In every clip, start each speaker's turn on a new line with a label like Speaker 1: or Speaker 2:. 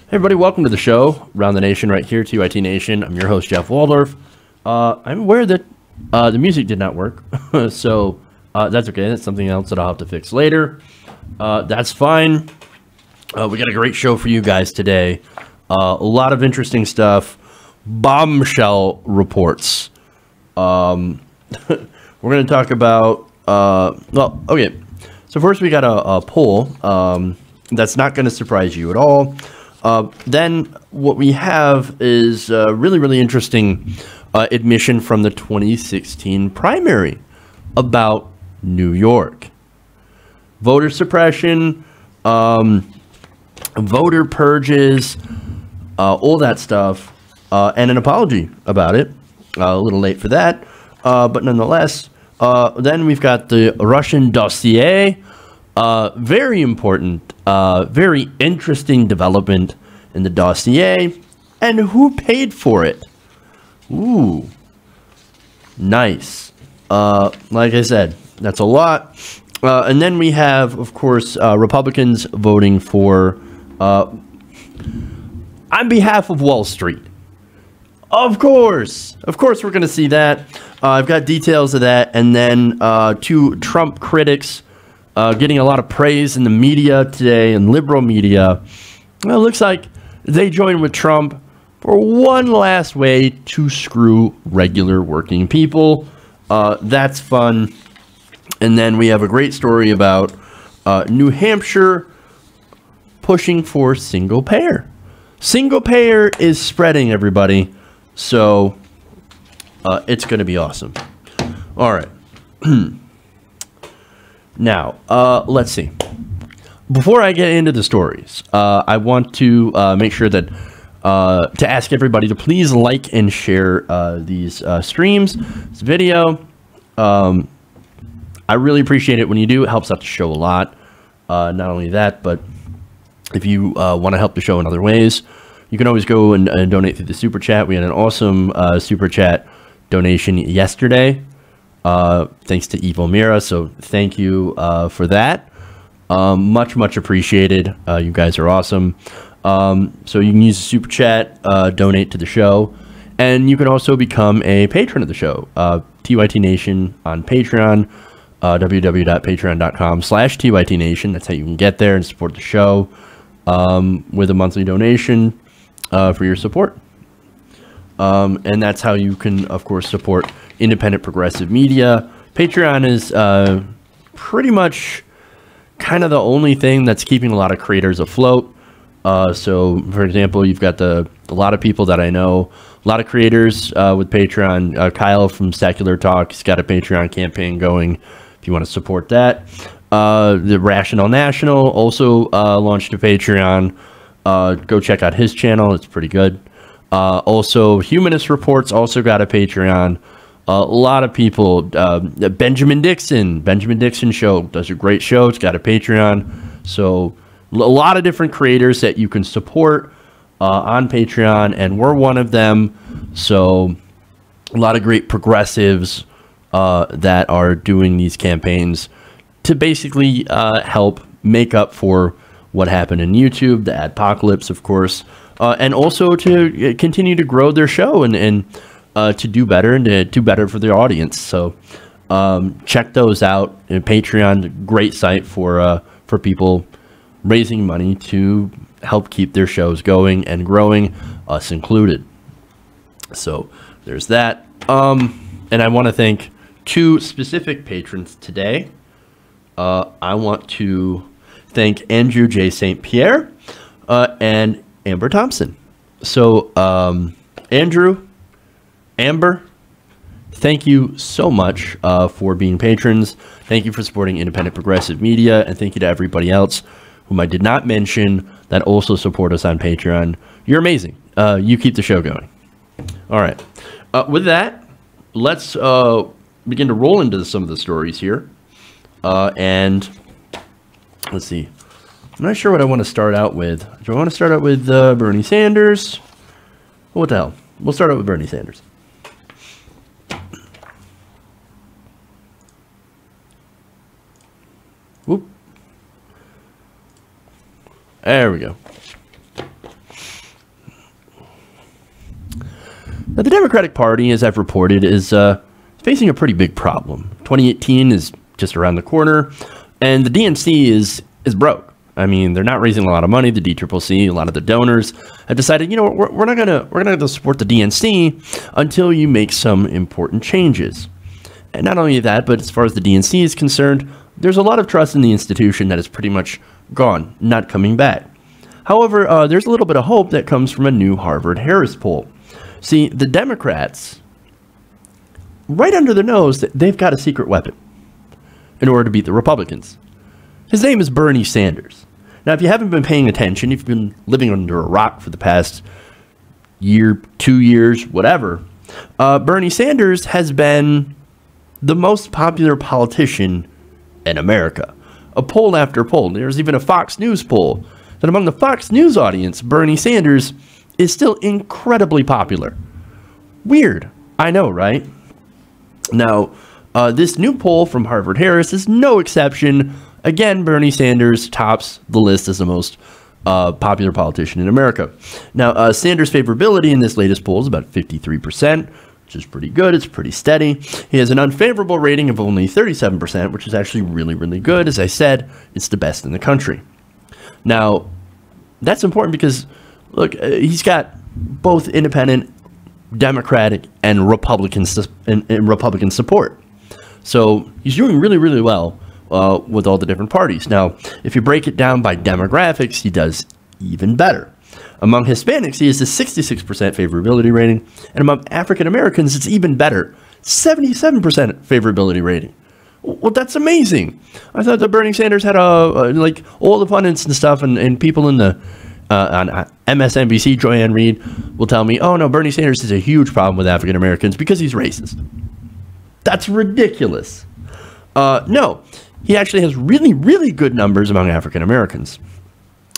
Speaker 1: Hey everybody, welcome to the show, Around the Nation, right here, TYT Nation. I'm your host, Jeff Waldorf. I'm aware that the music did not work, so that's okay. That's something else that I'll have to fix later. That's fine. We got a great show for you guys today. A lot of interesting stuff. Bombshell reports. We're going to talk about, okay. So first we got a poll. That's not going to surprise you at all. Then what we have is a really interesting admission from the 2016 primary about New York. Voter suppression, voter purges, all that stuff, and an apology about it. A little late for that, but nonetheless. Then we've got the Russian dossier. Very important, very interesting development in the dossier, and who paid for it. Ooh, nice. Like I said, that's a lot. And then we have, of course, Republicans voting for, on behalf of Wall Street. Of course, we're going to see that. I've got details of that, and then two Trump critics getting a lot of praise in the media today, and liberal media. Well, it looks like they joined with Trump for one last way to screw regular working people. That's fun. And then we have a great story about New Hampshire pushing for single payer. Single payer is spreading, everybody. So it's going to be awesome. All right. Now, let's see. Before I get into the stories, I want to make sure that to ask everybody to please like and share these streams, this video. I really appreciate it when you do. It helps out the show a lot. Not only that, but if you want to help the show in other ways, you can always go and donate through the super chat. We had an awesome super chat donation yesterday. Thanks to Evil Mira, so thank you for that. Much appreciated. You guys are awesome. So you can use the super chat, donate to the show, and you can also become a patron of the show. TYT Nation on Patreon, www.patreon.com/TYT Nation. That's how you can get there and support the show with a monthly donation for your support. And that's how you can, of course, support independent progressive media. Patreon is pretty much kind of the only thing that's keeping a lot of creators afloat. So, for example, you've got a lot of people that I know, a lot of creators with Patreon. Kyle from Secular Talk, he's got a Patreon campaign going if you want to support that. The Rational National also launched a Patreon. Go check out his channel. It's pretty good. Also, Humanist Reports also got a Patreon. A lot of people, Benjamin Dixon Show does a great show. It's got a Patreon. So a lot of different creators that you can support on Patreon, and we're one of them. So a lot of great progressives that are doing these campaigns to basically help make up for what happened in YouTube, the adpocalypse, of course, and also to continue to grow their show and to do better and to do better for their audience. So check those out. And Patreon, great site for people raising money to help keep their shows going and growing, us included. So there's that. And I want to thank two specific patrons today. I want to thank Andrew J. St. Pierre and Amber Thompson. So Amber, thank you so much for being patrons. Thank you for supporting independent progressive media, and thank you to everybody else whom I did not mention that also support us on Patreon. You're amazing. You keep the show going. All right. With that, let's begin to roll into some of the stories here. And let's see. I'm not sure what I want to start out with. Do I want to start out with Bernie Sanders? What the hell? We'll start out with Bernie Sanders. Whoop. There we go. Now, the Democratic Party, as I've reported, is facing a pretty big problem. 2018 is just around the corner, and the DNC is broke. I mean, they're not raising a lot of money. The DCCC, a lot of the donors have decided, you know, we're not gonna support the DNC until you make some important changes. And not only that, but as far as the DNC is concerned, there's a lot of trust in the institution that is pretty much gone, not coming back. However, there's a little bit of hope that comes from a new Harvard-Harris poll. See, the Democrats, right under their nose, they've got a secret weapon in order to beat the Republicans. His name is Bernie Sanders. Now, if you haven't been paying attention, if you've been living under a rock for the past year, 2 years, whatever, Bernie Sanders has been the most popular politician in America. A poll after poll. There's even a Fox News poll that among the Fox News audience, Bernie Sanders is still incredibly popular. Weird. I know, right? Now, this new poll from Harvard-Harris is no exception. Again, Bernie Sanders tops the list as the most popular politician in America. Now, Sanders' favorability in this latest poll is about 53%, which is pretty good. It's pretty steady. He has an unfavorable rating of only 37%, which is actually really, really good. As I said, it's the best in the country. Now, that's important because, look, he's got both independent, Democratic, and Republican support. So he's doing really, really well with all the different parties. Now, if you break it down by demographics, he does even better. Among Hispanics, he has a 66% favorability rating, and among African Americans, it's even better, 77% favorability rating. Well, that's amazing. I thought that Bernie Sanders had like all the pundits and stuff, and people in the on MSNBC, Joanne Reed will tell me, oh no, Bernie Sanders is a huge problem with African Americans because he's racist. That's ridiculous. No, he actually has really, really good numbers among African Americans.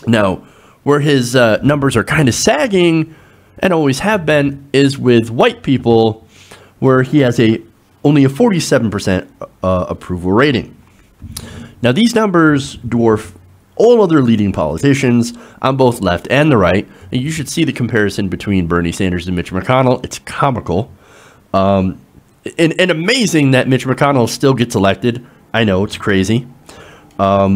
Speaker 1: Now, where his numbers are kind of sagging, and always have been, is with white people, where he has only a 47% approval rating. Now, these numbers dwarf all other leading politicians on both left and the right. And you should see the comparison between Bernie Sanders and Mitch McConnell. It's comical. And amazing that Mitch McConnell still gets elected. I know, it's crazy. Not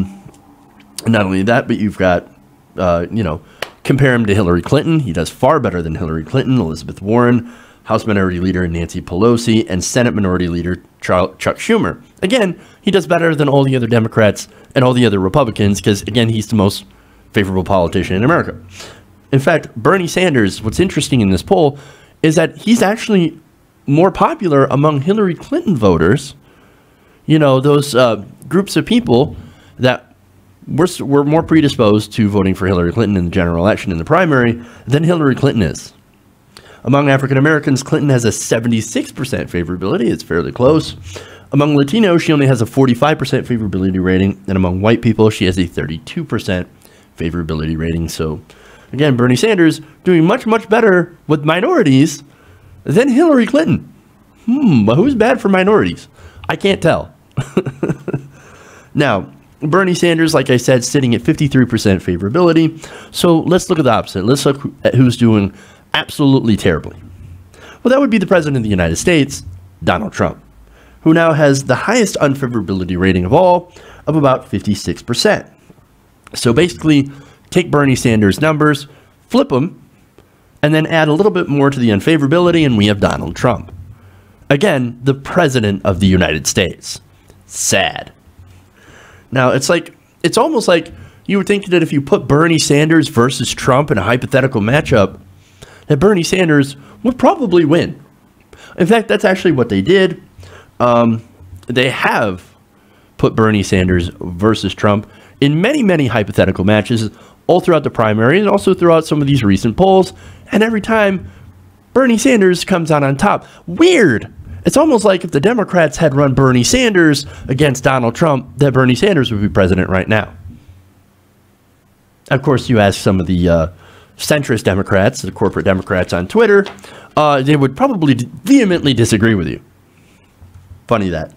Speaker 1: only that, but you've got, compare him to Hillary Clinton. He does far better than Hillary Clinton, Elizabeth Warren, House Minority Leader Nancy Pelosi, and Senate Minority Leader Chuck Schumer. Again, he does better than all the other Democrats and all the other Republicans because, again, he's the most favorable politician in America. In fact, Bernie Sanders, what's interesting in this poll is that he's actually more popular among Hillary Clinton voters. You know, those groups of people that were more predisposed to voting for Hillary Clinton in the general election in the primary than Hillary Clinton is. Among African Americans, Clinton has a 76% favorability. It's fairly close. Among Latinos, she only has a 45% favorability rating. And among white people, she has a 32% favorability rating. So, again, Bernie Sanders doing much, much better with minorities than Hillary Clinton. But who's bad for minorities? I can't tell. Now, Bernie Sanders, like I said, sitting at 53% favorability. So let's look at the opposite. Let's look at who's doing absolutely terribly. Well, that would be the President of the United States, Donald Trump, who now has the highest unfavorability rating of all, of about 56%. So basically, take Bernie Sanders' numbers, flip them, and then add a little bit more to the unfavorability, and we have Donald Trump. Again, the President of the United States. Sad. Now, it's almost like you would think that if you put Bernie Sanders versus Trump in a hypothetical matchup, that Bernie Sanders would probably win. In fact, that's actually what they did. They have put Bernie Sanders versus Trump in many, many hypothetical matches all throughout the primary and also throughout some of these recent polls. And every time, Bernie Sanders comes out on top. Weird. It's almost like if the Democrats had run Bernie Sanders against Donald Trump, that Bernie Sanders would be president right now. Of course, you ask some of the centrist Democrats, the corporate Democrats on Twitter, they would probably vehemently disagree with you. Funny that.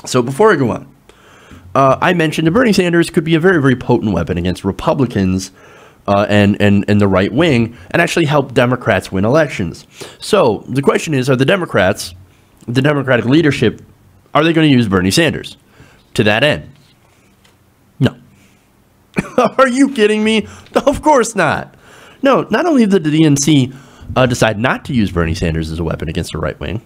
Speaker 1: So before I go on, I mentioned that Bernie Sanders could be a very, very potent weapon against Republicans and the right wing, and actually help Democrats win elections. So the question is, are the Democrats, the Democratic leadership, are they going to use Bernie Sanders to that end? No. Are you kidding me? Of course not. No, not only did the DNC decide not to use Bernie Sanders as a weapon against the right wing,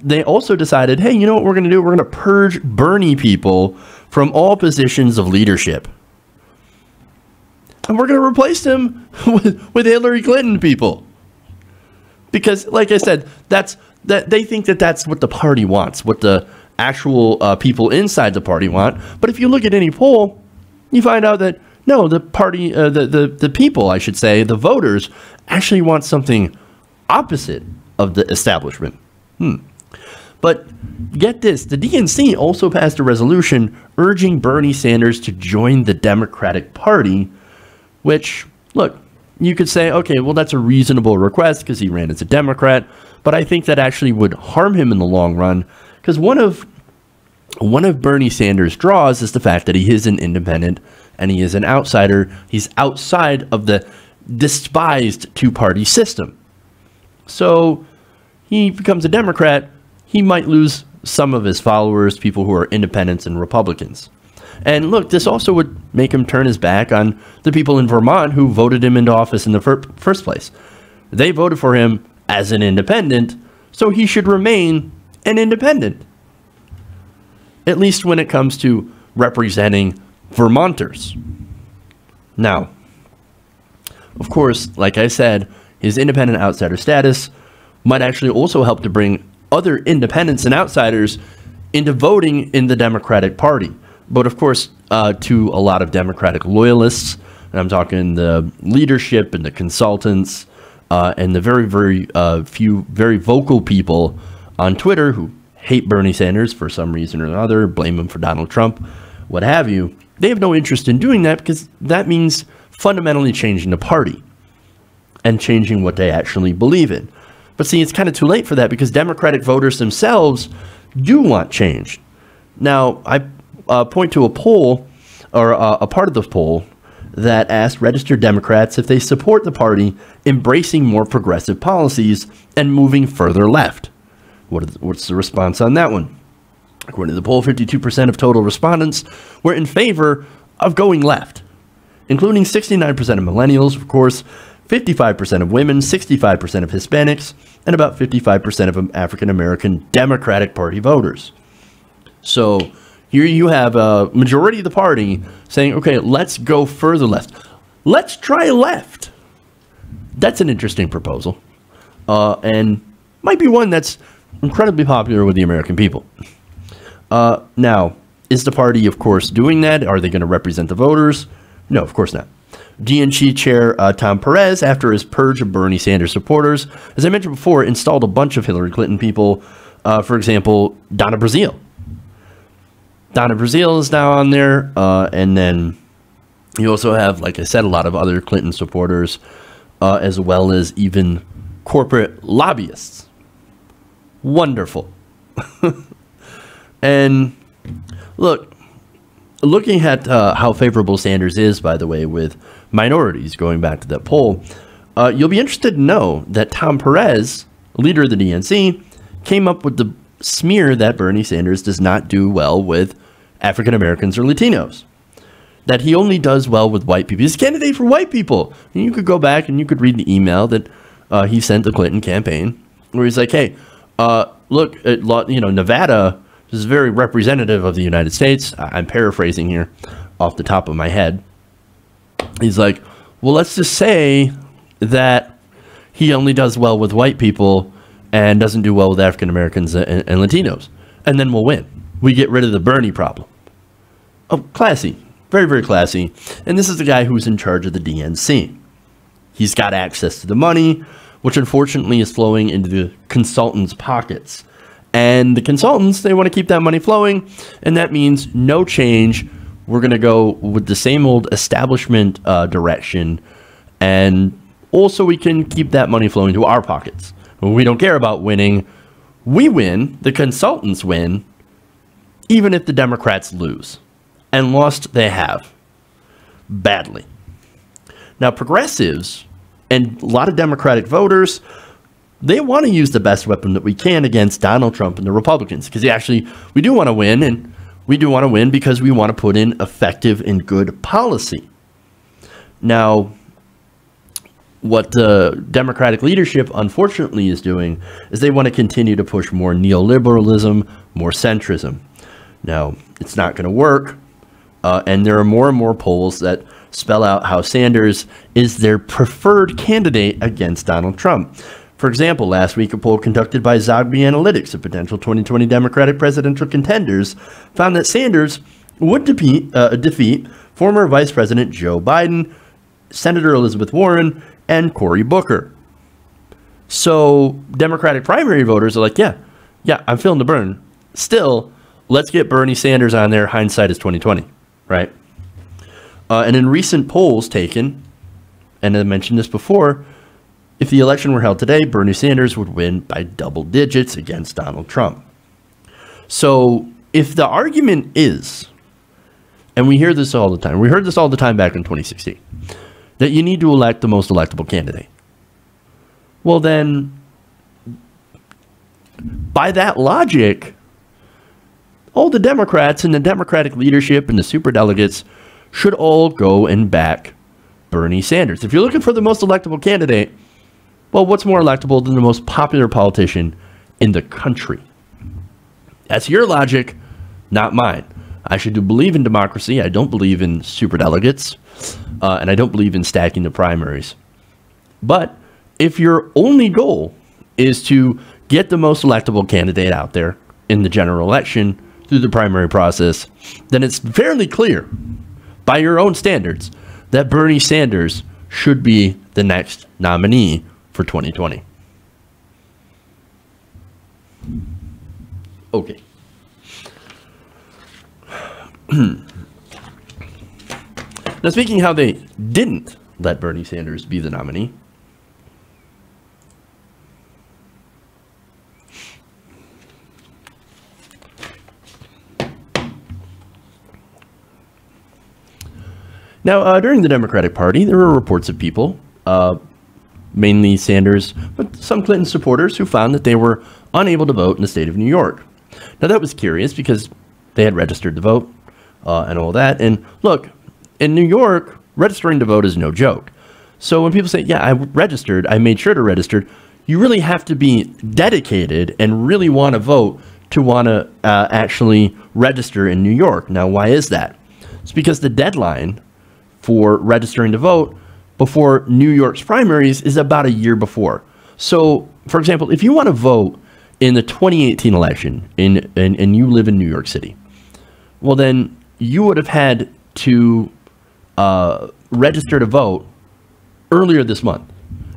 Speaker 1: they also decided, hey, you know what we're going to do? We're going to purge Bernie people from all positions of leadership. And we're going to replace them with Hillary Clinton people. Because, like I said, they think that that's what the party wants, what the actual people inside the party want. But if you look at any poll, you find out that, no, the party, the people, I should say, the voters, actually want something opposite of the establishment. But get this, the DNC also passed a resolution urging Bernie Sanders to join the Democratic Party, which, look, you could say, okay, well, that's a reasonable request because he ran as a Democrat, but I think that actually would harm him in the long run, because one of Bernie Sanders' draws is the fact that he is an independent and he is an outsider. He's outside of the despised two-party system. So he becomes a Democrat, he might lose some of his followers, people who are independents and Republicans. And look, this also would make him turn his back on the people in Vermont who voted him into office in the first place. They voted for him as an independent, so he should remain an independent. At least when it comes to representing Vermonters. Now, of course, like I said, his independent outsider status might actually also help to bring other independents and outsiders into voting in the Democratic Party. But of course, to a lot of Democratic loyalists, and I'm talking the leadership and the consultants, and the very, very few very vocal people on Twitter who hate Bernie Sanders for some reason or another, blame him for Donald Trump, what have you, they have no interest in doing that because that means fundamentally changing the party and changing what they actually believe in. But see, it's kind of too late for that because Democratic voters themselves do want change. Now, I point to a poll, or a part of the poll, that asked registered Democrats if they support the party embracing more progressive policies and moving further left. What's the response on that one? According to the poll, 52% of total respondents were in favor of going left, including 69% of millennials, of course, 55% of women, 65% of Hispanics, and about 55% of African-American Democratic Party voters. So here you have a majority of the party saying, okay, let's go further left. Let's try left. That's an interesting proposal, and might be one that's incredibly popular with the American people. Now, is the party, of course, doing that? Are they going to represent the voters? No, of course not. DNC Chair Tom Perez, after his purge of Bernie Sanders supporters, as I mentioned before, installed a bunch of Hillary Clinton people. For example, Donna Brazile. Donna Brazile is now on there. And then you also have, like I said, a lot of other Clinton supporters, as well as even corporate lobbyists. Wonderful. And look, looking at how favorable Sanders is, by the way, with minorities, going back to that poll, you'll be interested to know that Tom Perez, leader of the DNC, came up with the smear that Bernie Sanders does not do well with African Americans or Latinos. That he only does well with white people. He's a candidate for white people. And you could go back and you could read the email that he sent the Clinton campaign, where he's like, hey, look, Nevada is very representative of the United States. I'm paraphrasing here off the top of my head. He's like, well, let's just say that he only does well with white people and doesn't do well with African Americans and Latinos. And then we'll win. We get rid of the Bernie problem. Oh, classy. Very, very classy. And this is the guy who's in charge of the DNC. He's got access to the money, which unfortunately is flowing into the consultants' pockets. And the consultants, they want to keep that money flowing, and that means no change. We're going to go with the same old establishment direction, and also we can keep that money flowing to our pockets. We don't care about winning. We win, the consultants win, even if the Democrats lose. And lost they have. Badly. Now, progressives and a lot of Democratic voters, they want to use the best weapon that we can against Donald Trump and the Republicans, because we do want to win, and we do want to win because we want to put in effective and good policy. Now, what the Democratic leadership, unfortunately, is doing is they want to continue to push more neoliberalism, more centrism. Now, it's not going to work, and there are more and more polls that spell out how Sanders is their preferred candidate against Donald Trump. For example, last week, a poll conducted by Zogby Analytics of potential 2020 Democratic presidential contenders found that Sanders would defeat former Vice President Joe Biden, Senator Elizabeth Warren, and Cory Booker. So Democratic primary voters are like, yeah, I'm feeling the burn. Still, let's get Bernie Sanders on there. Hindsight is 2020, right? And in recent polls taken, and I mentioned this before, if the election were held today, Bernie Sanders would win by double digits against Donald Trump. So if the argument is, and we hear this all the time, we heard this all the time back in 2016, that you need to elect the most electable candidate. Well then, by that logic, all the Democrats and the Democratic leadership and the superdelegates should all go and back Bernie Sanders. If you're looking for the most electable candidate, well, what's more electable than the most popular politician in the country? That's your logic, not mine. I should believe in democracy. I don't believe in superdelegates, and I don't believe in stacking the primaries. But if your only goal is to get the most electable candidate out there in the general election through the primary process, then it's fairly clear, by your own standards, that Bernie Sanders should be the next nominee for 2020. Okay. Now, speaking how they didn't let Bernie Sanders be the nominee, now, during the Democratic Party, there were reports of people, mainly Sanders, but some Clinton supporters, who found that they were unable to vote in the state of New York. Now, that was curious because they had registered to vote and all that. And look, in New York, registering to vote is no joke. So when people say, yeah, I registered, I made sure to register, you really have to be dedicated and really want to vote to want to actually register in New York. Now, why is that? It's because the deadline for registering to vote before New York's primaries is about a year before. So, for example, if you want to vote in the 2018 election and you live in New York City, well, then you would have had to register to vote earlier this month.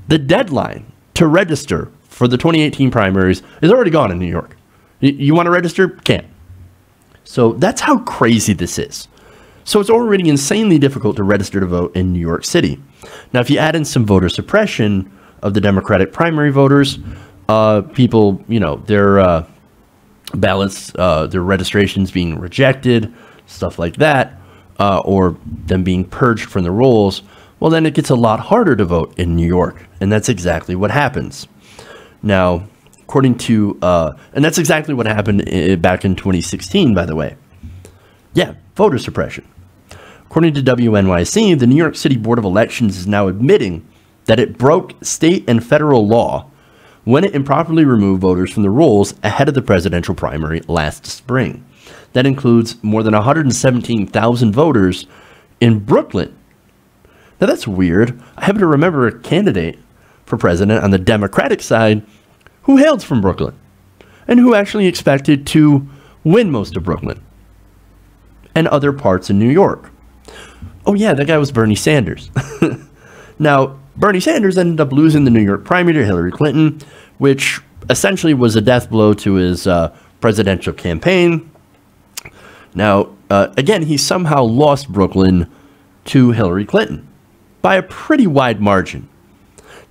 Speaker 1: The deadline to register for the 2018 primaries is already gone in New York. You want to register? Can't. So that's how crazy this is. So it's already insanely difficult to register to vote in New York City. Now, if you add in some voter suppression of the Democratic primary voters, people, their ballots, their registrations being rejected, stuff like that, or them being purged from the rolls, well, then it gets a lot harder to vote in New York. And that's exactly what happens. Now, according to, and that's exactly what happened back in 2016, by the way. Yeah, voter suppression. According to WNYC, the New York City Board of Elections is now admitting that it broke state and federal law when it improperly removed voters from the rolls ahead of the presidential primary last spring. That includes more than 117,000 voters in Brooklyn. Now that's weird. I happen to remember a candidate for president on the Democratic side who hails from Brooklyn and who actually expected to win most of Brooklyn and other parts in New York. Oh yeah, that guy was Bernie Sanders. Now, Bernie Sanders ended up losing the New York primary to Hillary Clinton, which essentially was a death blow to his presidential campaign. Now, again, he somehow lost Brooklyn to Hillary Clinton by a pretty wide margin.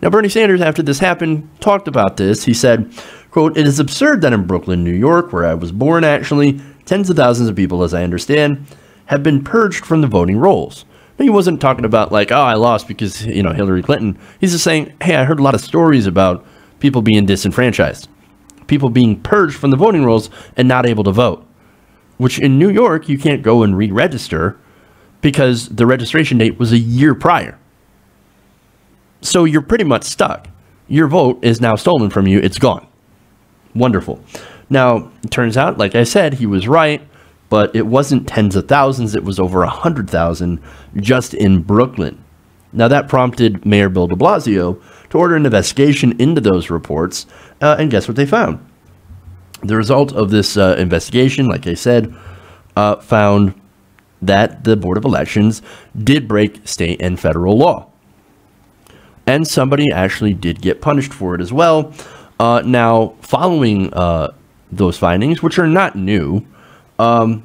Speaker 1: Now, Bernie Sanders, after this happened, talked about this. He said, quote, "It is absurd that in Brooklyn, New York, where I was born actually, tens of thousands of people, as I understand, have been purged from the voting rolls. He wasn't talking about like, oh, I lost because, you know, Hillary Clinton. He's just saying, hey, I heard a lot of stories about people being disenfranchised, people being purged from the voting rolls and not able to vote, which in New York, you can't go and re-register because the registration date was a year prior. So you're pretty much stuck. Your vote is now stolen from you. It's gone. Wonderful. Now, it turns out, like I said, he was right, but it wasn't tens of thousands. It was over 100,000 just in Brooklyn. Now, that prompted Mayor Bill de Blasio to order an investigation into those reports, and guess what they found? The result of this investigation, like I said, found that the Board of Elections did break state and federal law. And somebody actually did get punished for it as well. Now, following those findings, which are not new, following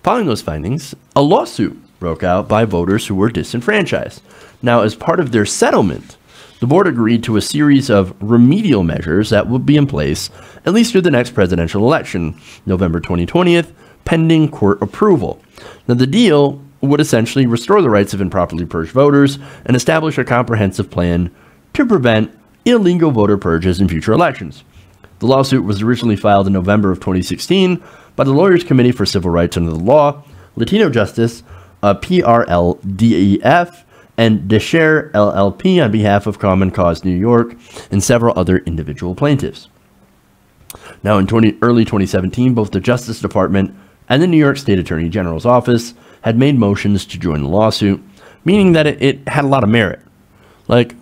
Speaker 1: those findings, a lawsuit broke out by voters who were disenfranchised. Now, as part of their settlement, the board agreed to a series of remedial measures that would be in place at least through the next presidential election, November 2020, pending court approval. Now, the deal would essentially restore the rights of improperly purged voters and establish a comprehensive plan to prevent illegal voter purges in future elections. The lawsuit was originally filed in November of 2016 by the Lawyers Committee for Civil Rights Under the Law, Latino Justice, PRLDEF, and DeShare LLP on behalf of Common Cause New York and several other individual plaintiffs. Now, in early 2017, both the Justice Department and the New York State Attorney General's office had made motions to join the lawsuit, meaning that it had a lot of merit. Like,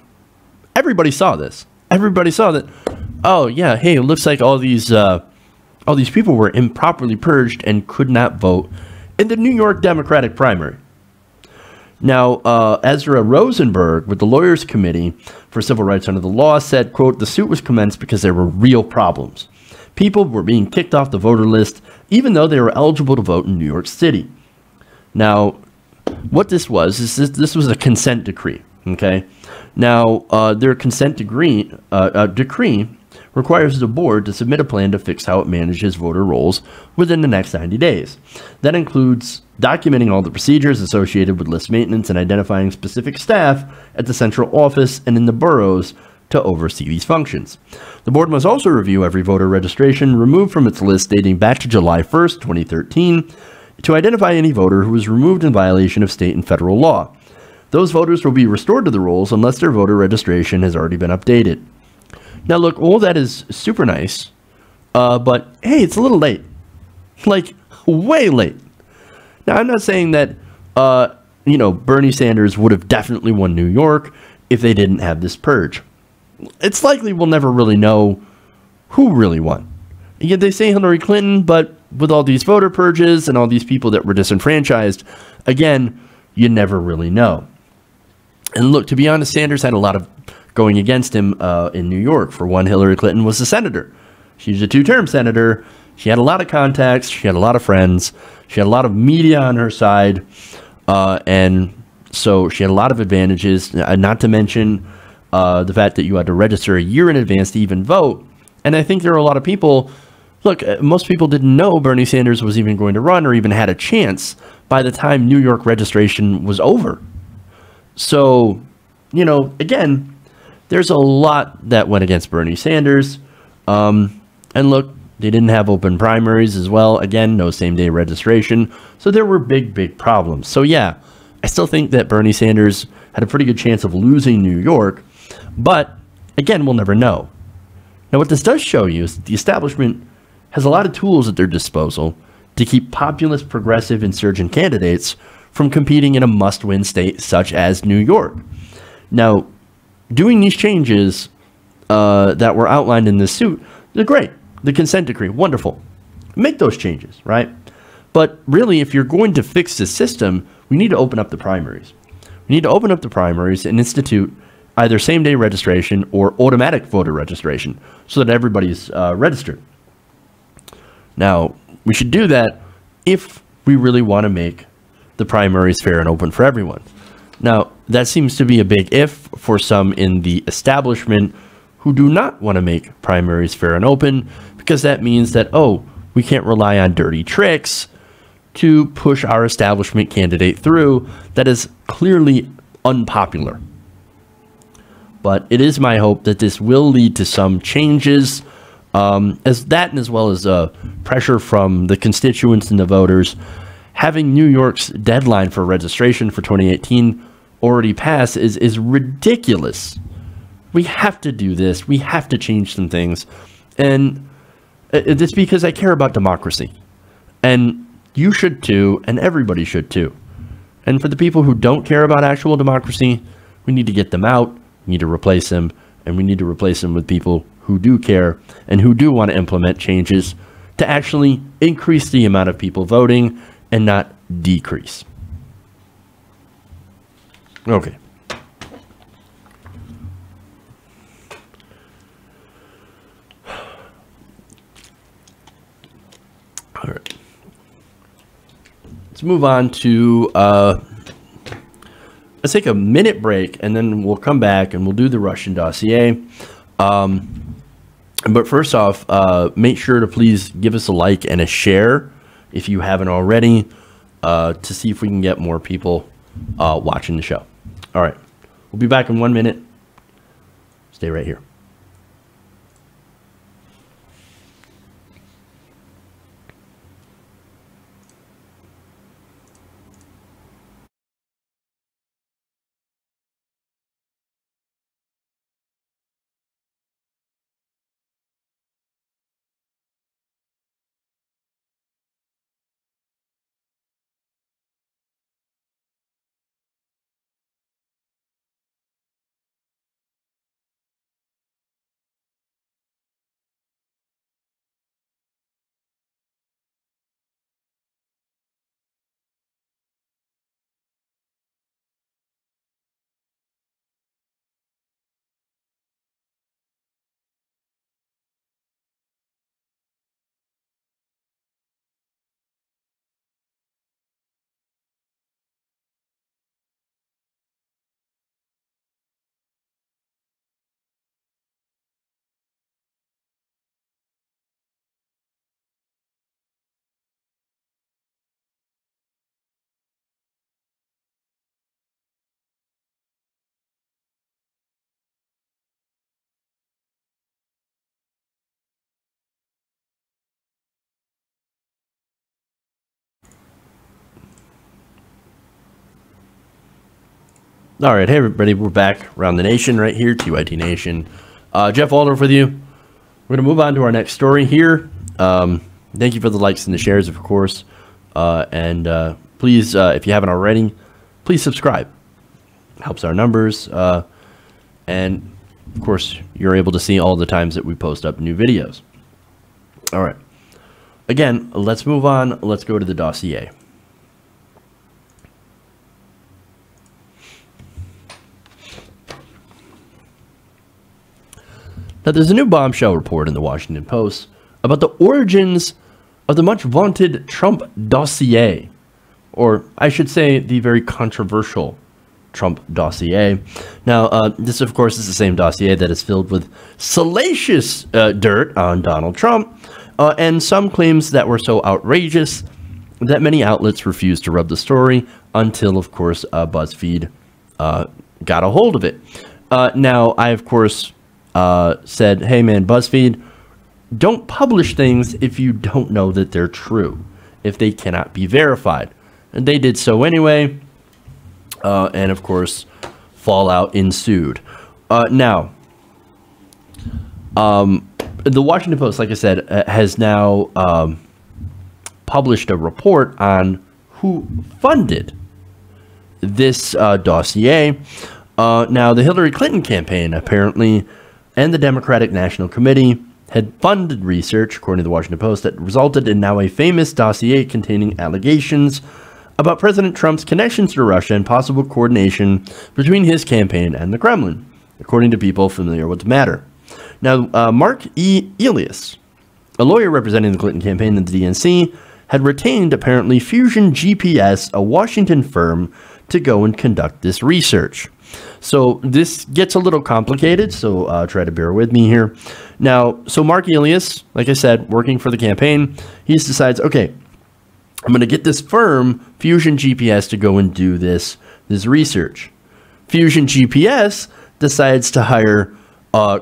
Speaker 1: everybody saw this. Everybody saw that, oh, yeah, hey, it looks like all these people were improperly purged and could not vote in the New York Democratic primary. Now, Ezra Rosenberg with the Lawyers Committee for Civil Rights Under the Law said, quote, the suit was commenced because there were real problems. People were being kicked off the voter list even though they were eligible to vote in New York City. Now, what this was is this was a consent decree, okay? Now, their consent decree requires the board to submit a plan to fix how it manages voter rolls within the next 90 days. That includes documenting all the procedures associated with list maintenance and identifying specific staff at the central office and in the boroughs to oversee these functions. The board must also review every voter registration removed from its list dating back to July 1st, 2013, to identify any voter who was removed in violation of state and federal law. Those voters will be restored to the rolls unless their voter registration has already been updated. Now, look, all that is super nice, but hey, it's a little late. Like, way late. Now, I'm not saying that, Bernie Sanders would have definitely won New York if they didn't have this purge. It's likely we'll never really know who really won. Yet they say Hillary Clinton, but with all these voter purges and all these people that were disenfranchised, again, you never really know. And look, to be honest, Sanders had a lot of going against him in New York. For one, Hillary Clinton was a senator. She was a two-term senator. She had a lot of contacts. She had a lot of friends. She had a lot of media on her side. And so she had a lot of advantages, not to mention the fact that you had to register a year in advance to even vote. And I think there are a lot of people, look, most people didn't know Bernie Sanders was even going to run or even had a chance by the time New York registration was over. So, again, there's a lot that went against Bernie Sanders. And look, they didn't have open primaries as well. Again, no same-day registration. So there were big, big problems. So yeah, I still think that Bernie Sanders had a pretty good chance of losing New York. But again, we'll never know. Now, what this does show you is that the establishment has a lot of tools at their disposal to keep populist, progressive, insurgent candidates from competing in a must-win state such as New York. Now, doing these changes that were outlined in this suit, they're great. The consent decree, wonderful. Make those changes, right? But really, if you're going to fix the system, we need to open up the primaries. We need to open up the primaries and institute either same-day registration or automatic voter registration so that everybody's registered. Now, we should do that if we really want to make the primaries fair and open for everyone. Now, that seems to be a big if for some in the establishment who do not want to make primaries fair and open, because that means that, oh, we can't rely on dirty tricks to push our establishment candidate through that is clearly unpopular. But it is my hope that this will lead to some changes, as well as pressure from the constituents and the voters. Having New York's deadline for registration for 2018 already passed is ridiculous. We have to do this. We have to change some things. And it's because I care about democracy. And you should too, and everybody should too. And for the people who don't care about actual democracy, we need to get them out. We need to replace them. And we need to replace them with people who do care and who do want to implement changes to actually increase the amount of people voting and not decrease. Okay. All right. Let's move on to, let's take a minute break and then we'll come back and we'll do the Russian dossier. But first off, make sure to please give us a like and a share if you haven't already, to see if we can get more people watching the show. All right. We'll be back in 1 minute. Stay right here. All right, hey everybody, we're back around the nation right here, TYT Nation. Jeff Waldorf with you. We're going to move on to our next story here. Thank you for the likes and the shares, of course. Please, if you haven't already, please subscribe. It helps our numbers. And, of course, you're able to see all the times that we post up new videos. All right. Again, let's move on. Let's go to the dossier. Now, there's a new bombshell report in the Washington Post about the origins of the much vaunted Trump dossier, or I should say the very controversial Trump dossier. Now, this, of course, is the same dossier that is filled with salacious dirt on Donald Trump, and some claims that were so outrageous that many outlets refused to rub the story until, of course, BuzzFeed got a hold of it. Now, I, of course, said, hey man, BuzzFeed, don't publish things if you don't know that they're true, if they cannot be verified. And they did so anyway, and of course, fallout ensued. Now, the Washington Post, like I said, has now published a report on who funded this dossier. Now, the Hillary Clinton campaign apparently, and the Democratic National Committee had funded research, according to the Washington Post, that resulted in now a famous dossier containing allegations about President Trump's connections to Russia and possible coordination between his campaign and the Kremlin, according to people familiar with the matter. Now, Mark E. Elias, a lawyer representing the Clinton campaign and the DNC, had retained, apparently, Fusion GPS, a Washington firm, to go and conduct this research. So this gets a little complicated, so try to bear with me here. Now, so Mark Elias, like I said, working for the campaign, he decides, okay, I'm going to get this firm, Fusion GPS, to go and do this research. Fusion GPS decides to hire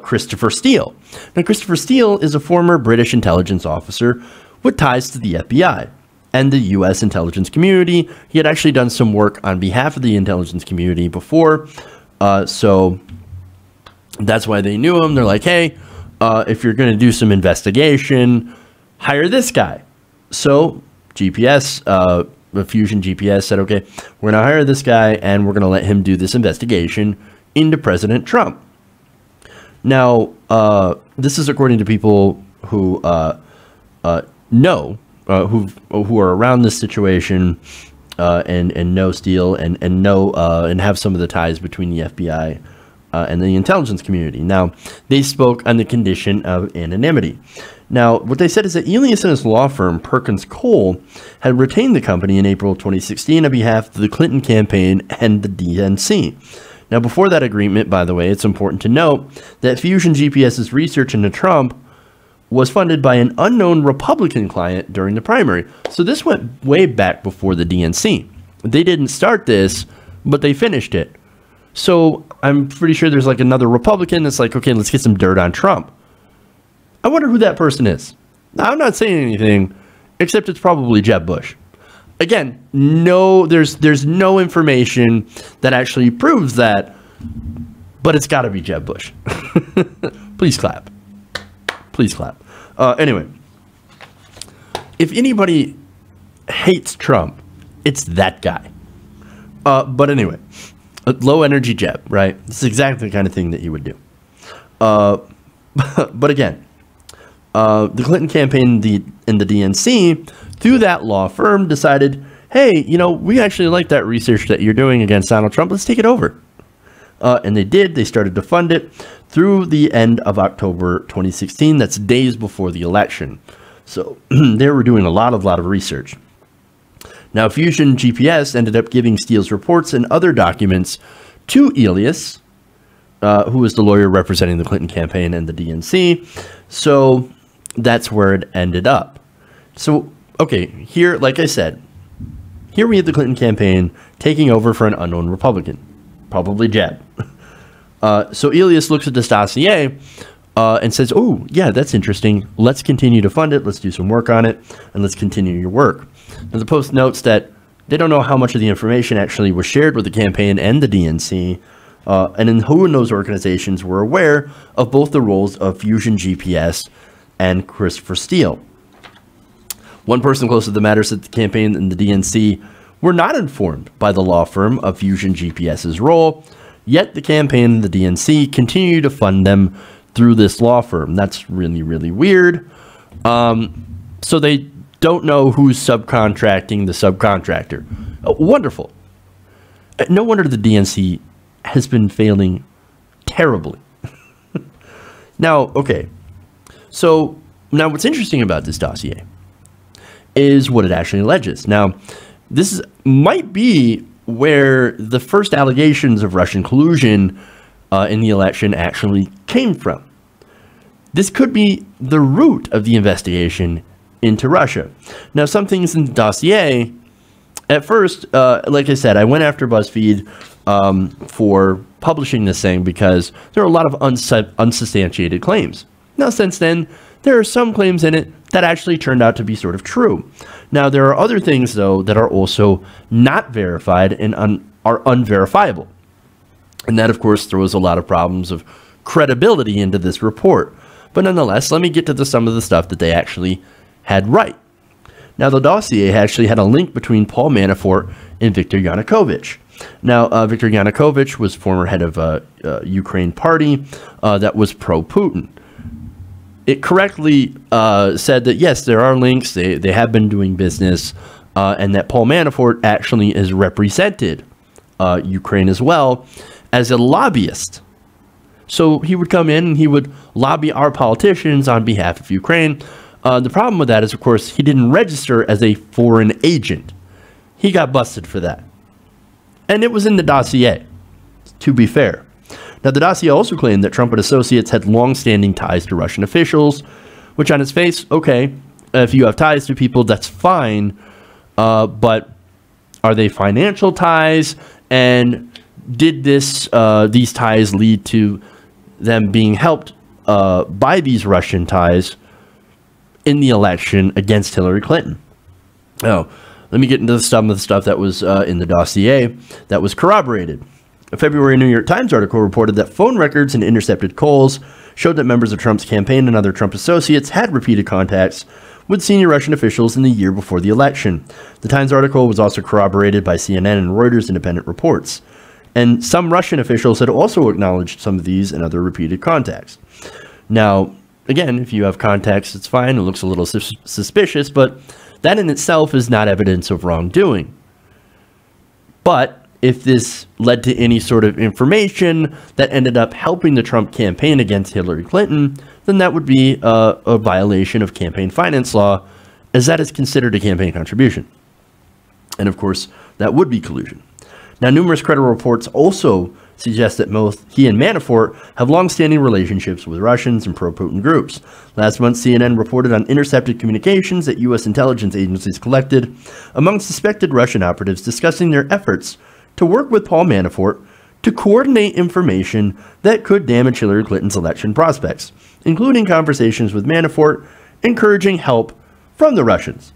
Speaker 1: Christopher Steele. Now, Christopher Steele is a former British intelligence officer with ties to the FBI and the U.S. intelligence community. He had actually done some work on behalf of the intelligence community before, so that's why they knew him. They're like, hey, if you're going to do some investigation, hire this guy. So GPS, Fusion GPS said, okay, we're going to hire this guy and we're going to let him do this investigation into President Trump. Now, this is according to people who know, who are around this situation and know Steele and know and have some of the ties between the FBI and the intelligence community. Now, they spoke on the condition of anonymity. Now, what they said is that Elias and his law firm, Perkins Cole, had retained the company in April 2016 on behalf of the Clinton campaign and the DNC. Now, before that agreement, by the way, it's important to note that Fusion GPS's research into Trump was funded by an unknown Republican client during the primary. So this went way back before the DNC. They didn't start this, but they finished it. So I'm pretty sure there's like another Republican that's like, okay, let's get some dirt on Trump. I wonder who that person is. Now, I'm not saying anything, except it's probably Jeb Bush. Again, no, there's no information that actually proves that, but it's got to be Jeb Bush. Please clap. Please clap. Anyway, if anybody hates Trump, it's that guy. But anyway, low energy Jeb, right? This is exactly the kind of thing that you would do. But again, the Clinton campaign and the DNC, through that law firm, decided, hey, you know, we actually like that research that you're doing against Donald Trump. Let's take it over. And they did. They started to fund it through the end of October 2016. That's days before the election. So they were doing a lot of research. Now, Fusion GPS ended up giving Steele's reports and other documents to Elias, who was the lawyer representing the Clinton campaign and the DNC. So that's where it ended up. So, okay, here, like I said, here we have the Clinton campaign taking over for an unknown Republican, probably Jeb. So Elias looks at this dossier and says, oh, yeah, that's interesting. Let's continue to fund it. Let's do some work on it, and let's continue your work. Now, the Post notes that they don't know how much of the information actually was shared with the campaign and the DNC, and then who in those organizations were aware of both the roles of Fusion GPS and Christopher Steele. One person close to the matter said the campaign and the DNC were not informed by the law firm of Fusion GPS's role, yet the campaign and the DNC continue to fund them through this law firm. That's really, really weird. So they don't know who's subcontracting the subcontractor. Wonderful. No wonder the DNC has been failing terribly. Now, okay. So now what's interesting about this dossier is what it actually alleges. Now, this might be where the first allegations of Russian collusion in the election actually came from. This could be the root of the investigation into Russia. Now, some things in the dossier, at first, like I said, I went after BuzzFeed for publishing this thing because there are a lot of unsubstantiated claims. Now, since then, there are some claims in it that actually turned out to be sort of true. Now, there are other things, though, that are also not verified and are unverifiable. And that, of course, throws a lot of problems of credibility into this report. But nonetheless, let me get to some of the stuff that they actually had right. Now, the dossier actually had a link between Paul Manafort and Viktor Yanukovych. Now, Viktor Yanukovych was former head of a Ukraine party that was pro-Putin. It correctly said that, yes, there are links, they have been doing business, and that Paul Manafort actually has represented Ukraine as well as a lobbyist. So he would come in and he would lobby our politicians on behalf of Ukraine. The problem with that is, of course, he didn't register as a foreign agent. He got busted for that. And it was in the dossier, to be fair. Now, the dossier also claimed that Trump and associates had long-standing ties to Russian officials, which on its face, okay, if you have ties to people, that's fine. But are they financial ties? And did these ties lead to them being helped by these Russian ties in the election against Hillary Clinton? Oh, let me get into some of the stuff that was in the dossier that was corroborated. A February New York Times article reported that phone records and intercepted calls showed that members of Trump's campaign and other Trump associates had repeated contacts with senior Russian officials in the year before the election. The Times article was also corroborated by CNN and Reuters independent reports. And some Russian officials had also acknowledged some of these and other repeated contacts. Now, again, if you have contacts, it's fine. It looks a little suspicious, but that in itself is not evidence of wrongdoing. But if this led to any sort of information that ended up helping the Trump campaign against Hillary Clinton, then that would be a violation of campaign finance law, as that is considered a campaign contribution. And of course, that would be collusion. Now, numerous credible reports also suggest that both he and Manafort have long-standing relationships with Russians and pro-Putin groups. Last month, CNN reported on intercepted communications that U.S. intelligence agencies collected among suspected Russian operatives discussing their efforts to work with Paul Manafort to coordinate information that could damage Hillary Clinton's election prospects, including conversations with Manafort encouraging help from the Russians.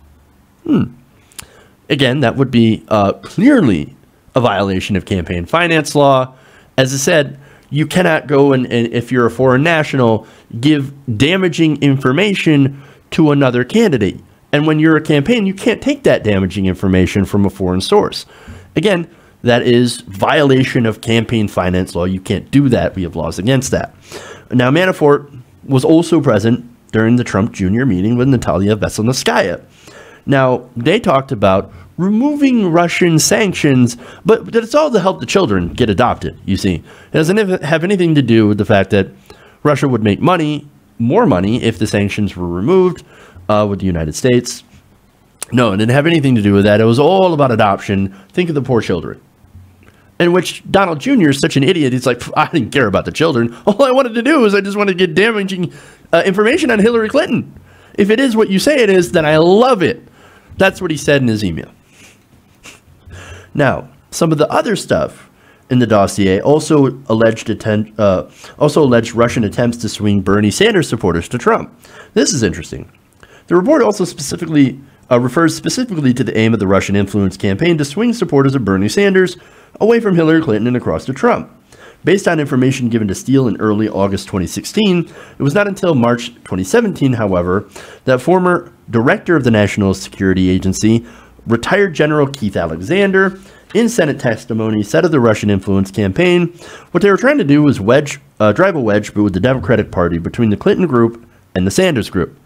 Speaker 1: Again, that would be clearly a violation of campaign finance law. As I said, you cannot go and if you're a foreign national, give damaging information to another candidate. And when you're a campaign, you can't take that damaging information from a foreign source. Again, that is violation of campaign finance law. You can't do that. We have laws against that. Now, Manafort was also present during the Trump Jr. meeting with Natalia Veselnitskaya. Now, they talked about removing Russian sanctions, but it's all to help the children get adopted, you see. It doesn't have anything to do with the fact that Russia would make money, more money, if the sanctions were removed with the United States. No, it didn't have anything to do with that. It was all about adoption. Think of the poor children. In which Donald Jr. is such an idiot. He's like, I didn't care about the children. All I wanted to do was I just wanted to get damaging information on Hillary Clinton. If it is what you say it is, then I love it. That's what he said in his email. Now, some of the other stuff in the dossier also alleged Russian attempts to swing Bernie Sanders supporters to Trump. This is interesting. The report also refers specifically to the aim of the Russian influence campaign to swing supporters of Bernie Sanders away from Hillary Clinton and across to Trump. Based on information given to Steele in early August 2016, it was not until March 2017, however, that former director of the National Security Agency, retired General Keith Alexander, in Senate testimony said of the Russian influence campaign, what they were trying to do was drive a wedge with the Democratic Party between the Clinton group and the Sanders group.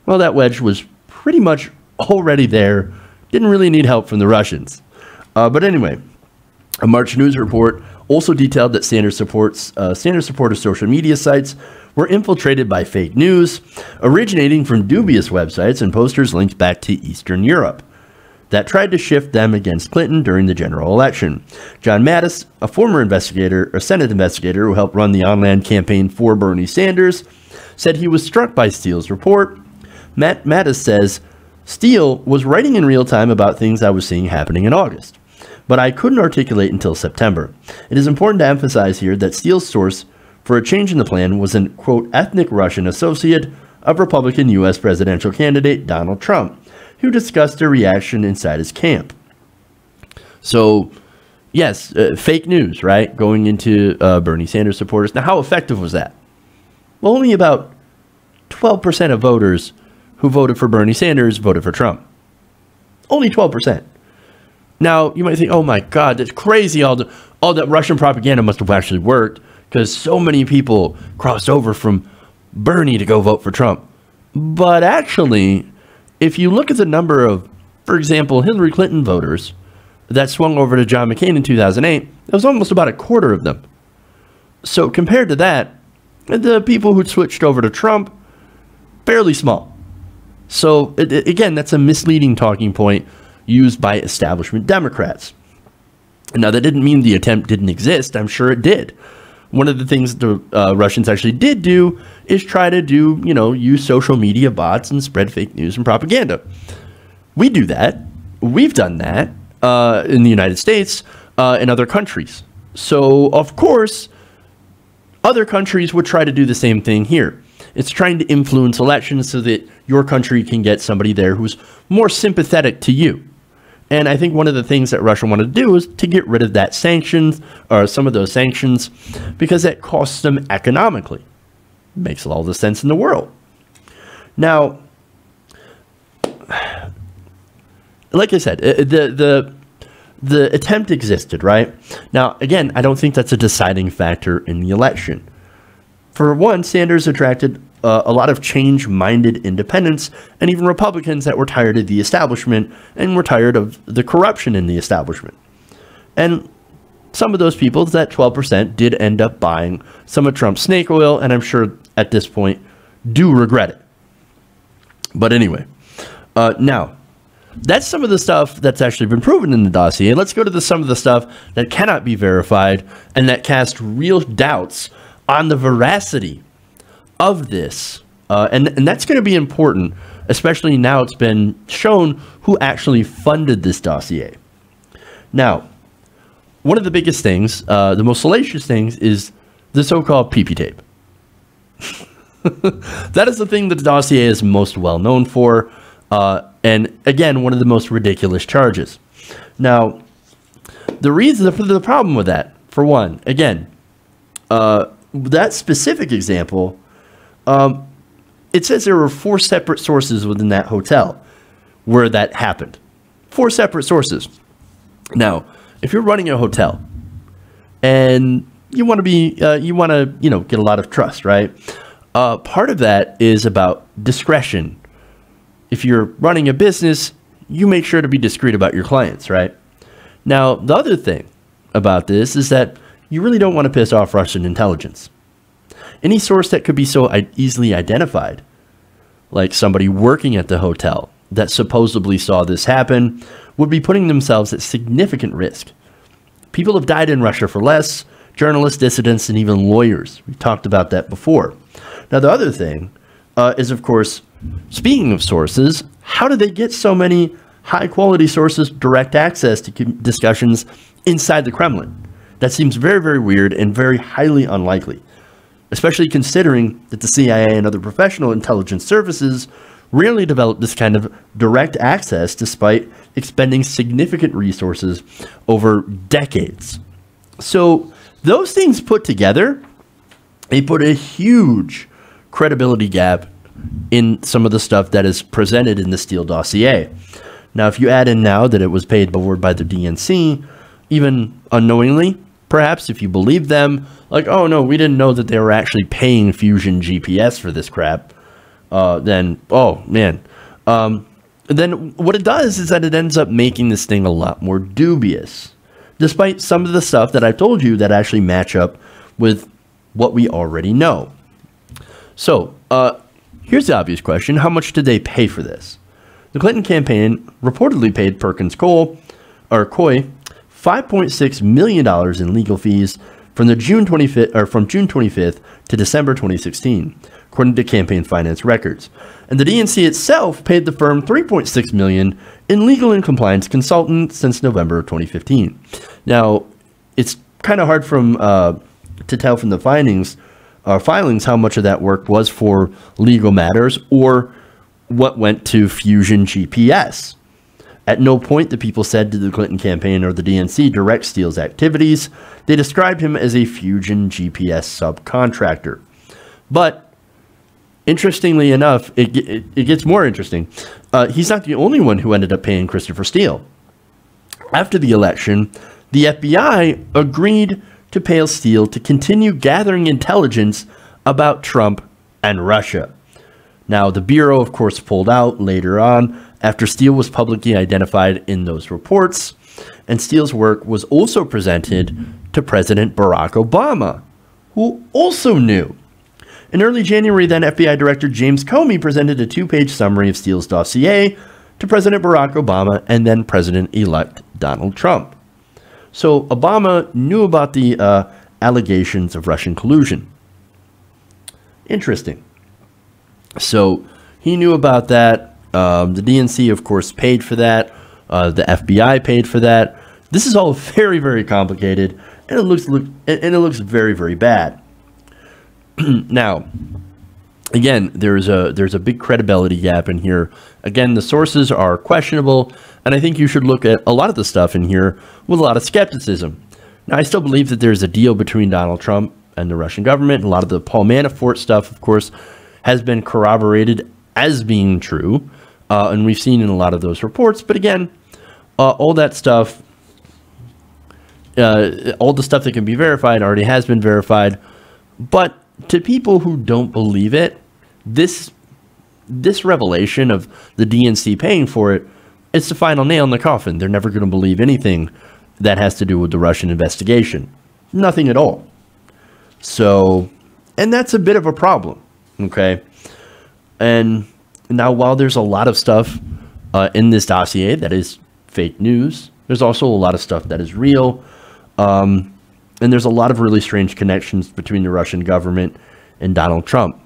Speaker 1: Well, that wedge was pretty much already there. Didn't really need help from the Russians. But anyway, a March News report also detailed that Sanders supporters' social media sites were infiltrated by fake news, originating from dubious websites and posters linked back to Eastern Europe that tried to shift them against Clinton during the general election. John Mattis, a former Senate investigator who helped run the online campaign for Bernie Sanders, said he was struck by Steele's report. Mattis says, Steele was writing in real time about things I was seeing happening in August, but I couldn't articulate until September. It is important to emphasize here that Steele's source for a change in the plan was an, quote, ethnic Russian associate of Republican U.S. presidential candidate Donald Trump, who discussed a reaction inside his camp. So, yes, fake news, right? Going into Bernie Sanders supporters. Now, how effective was that? Well, only about 12% of voters who voted for Bernie Sanders voted for Trump. Only 12%. Now, you might think, oh my God, that's crazy. All that Russian propaganda must have actually worked because so many people crossed over from Bernie to go vote for Trump. But actually, if you look at the number of, for example, Hillary Clinton voters that swung over to John McCain in 2008, it was almost about a quarter of them. So compared to that, the people who switched over to Trump, fairly small. So again, that's a misleading talking point used by establishment Democrats. Now, that didn't mean the attempt didn't exist. I'm sure it did. One of the things the Russians actually did do is try to use social media bots and spread fake news and propaganda. We do that. we've done that in the United States and other countries. So, of course, other countries would try to do the same thing here. It's trying to influence elections so that your country can get somebody there who's more sympathetic to you. And I think one of the things that Russia wanted to do is to get rid of that sanctions, or some of those sanctions, because that costs them economically. Makes all the sense in the world. Now, like I said, the attempt existed, right? Now, again, I don't think that's a deciding factor in the election. For one, Sanders attracted a lot of change-minded independents and even Republicans that were tired of the establishment and were tired of the corruption in the establishment. And some of those people, that 12%, did end up buying some of Trump's snake oil, and I'm sure at this point do regret it. But anyway, now, that's some of the stuff that's actually been proven in the dossier. Let's go to some of the stuff that cannot be verified and that cast real doubts on the veracity of this. And that's going to be important, especially now it's been shown who actually funded this dossier. Now, one of the biggest things, the most salacious things, is the so-called PP tape. That is the thing that the dossier is most well known for. And again, one of the most ridiculous charges. Now, the problem with that, for one, again, that specific example, it says there were 4 separate sources within that hotel where that happened. 4 separate sources. Now, if you're running a hotel and you want to get a lot of trust, right? Part of that is about discretion. If you're running a business, you make sure to be discreet about your clients, right? Now, the other thing about this is that you really don't want to piss off Russian intelligence. Any source that could be so easily identified, like somebody working at the hotel that supposedly saw this happen, would be putting themselves at significant risk. People have died in Russia for less, journalists, dissidents, and even lawyers. We've talked about that before. Now, the other thing is, of course, speaking of sources, how did they get so many high-quality sources direct access to discussions inside the Kremlin? That seems very, very weird and very highly unlikely, especially considering that the CIA and other professional intelligence services rarely develop this kind of direct access despite expending significant resources over decades. So those things put together, they put a huge credibility gap in some of the stuff that is presented in the Steele dossier. Now, if you add in now that it was paid forward by the DNC, even unknowingly, perhaps if you believe them, like, oh no, we didn't know that they were actually paying Fusion GPS for this crap, then, oh man. Then what it does is that it ends up making this thing a lot more dubious, despite some of the stuff that I've told you that actually match up with what we already know. So, here's the obvious question. How much did they pay for this? The Clinton campaign reportedly paid Perkins Coie $5.6 million in legal fees from June 25th to December 2016, according to campaign finance records. And the DNC itself paid the firm $3.6 million in legal and compliance consultant since November of 2015. Now, it's kind of hard to tell from the filings how much of that work was for legal matters or what went to Fusion GPS. At no point the people said to the Clinton campaign or the DNC direct Steele's activities. They described him as a Fusion GPS subcontractor. But interestingly enough, it gets more interesting. He's not the only one who ended up paying Christopher Steele. After the election, the FBI agreed to pay Steele to continue gathering intelligence about Trump and Russia. Now, the Bureau, of course, pulled out later on after Steele was publicly identified in those reports, and Steele's work was also presented to President Barack Obama, who also knew. In early January, then FBI Director James Comey presented a 2-page summary of Steele's dossier to President Barack Obama and then President-elect Donald Trump. So Obama knew about the allegations of Russian collusion. Interesting. So he knew about that. The DNC, of course, paid for that. The FBI paid for that. This is all very, very complicated, and it looks very, very bad. Now, again, there's a big credibility gap in here. Again, the sources are questionable, and I think you should look at a lot of the stuff in here with a lot of skepticism. Now, I still believe that there's a deal between Donald Trump and the Russian government. A lot of the Paul Manafort stuff, of course, has been corroborated as being true, and we've seen in a lot of those reports. But again, all that stuff, all the stuff that can be verified already has been verified. But to people who don't believe it, this revelation of the DNC paying for it, it's the final nail in the coffin. They're never going to believe anything that has to do with the Russian investigation. Nothing at all. So, and that's a bit of a problem, okay? And now, while there's a lot of stuff in this dossier that is fake news, there's also a lot of stuff that is real. And there's a lot of really strange connections between the Russian government and Donald Trump.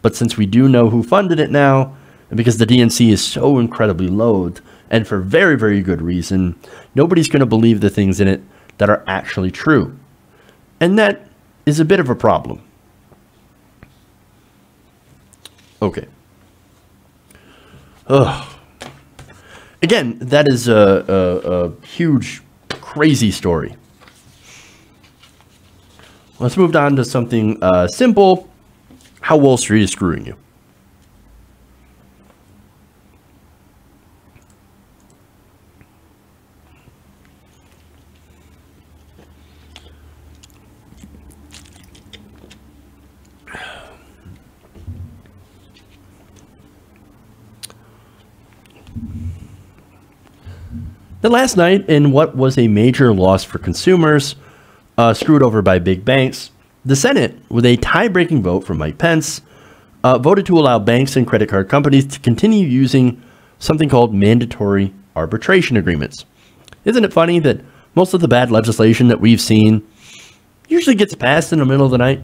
Speaker 1: But since we do know who funded it now, and because the DNC is so incredibly loathed, and for very, very good reason, nobody's going to believe the things in it that are actually true. And that is a bit of a problem. Okay. Ugh. Again, that is a huge, crazy story. Let's move on to something simple. How Wall Street is screwing you. Then last night, in what was a major loss for consumers, screwed over by big banks, the Senate, with a tie-breaking vote from Mike Pence, voted to allow banks and credit card companies to continue using something called mandatory arbitration agreements. Isn't it funny that most of the bad legislation that we've seen usually gets passed in the middle of the night?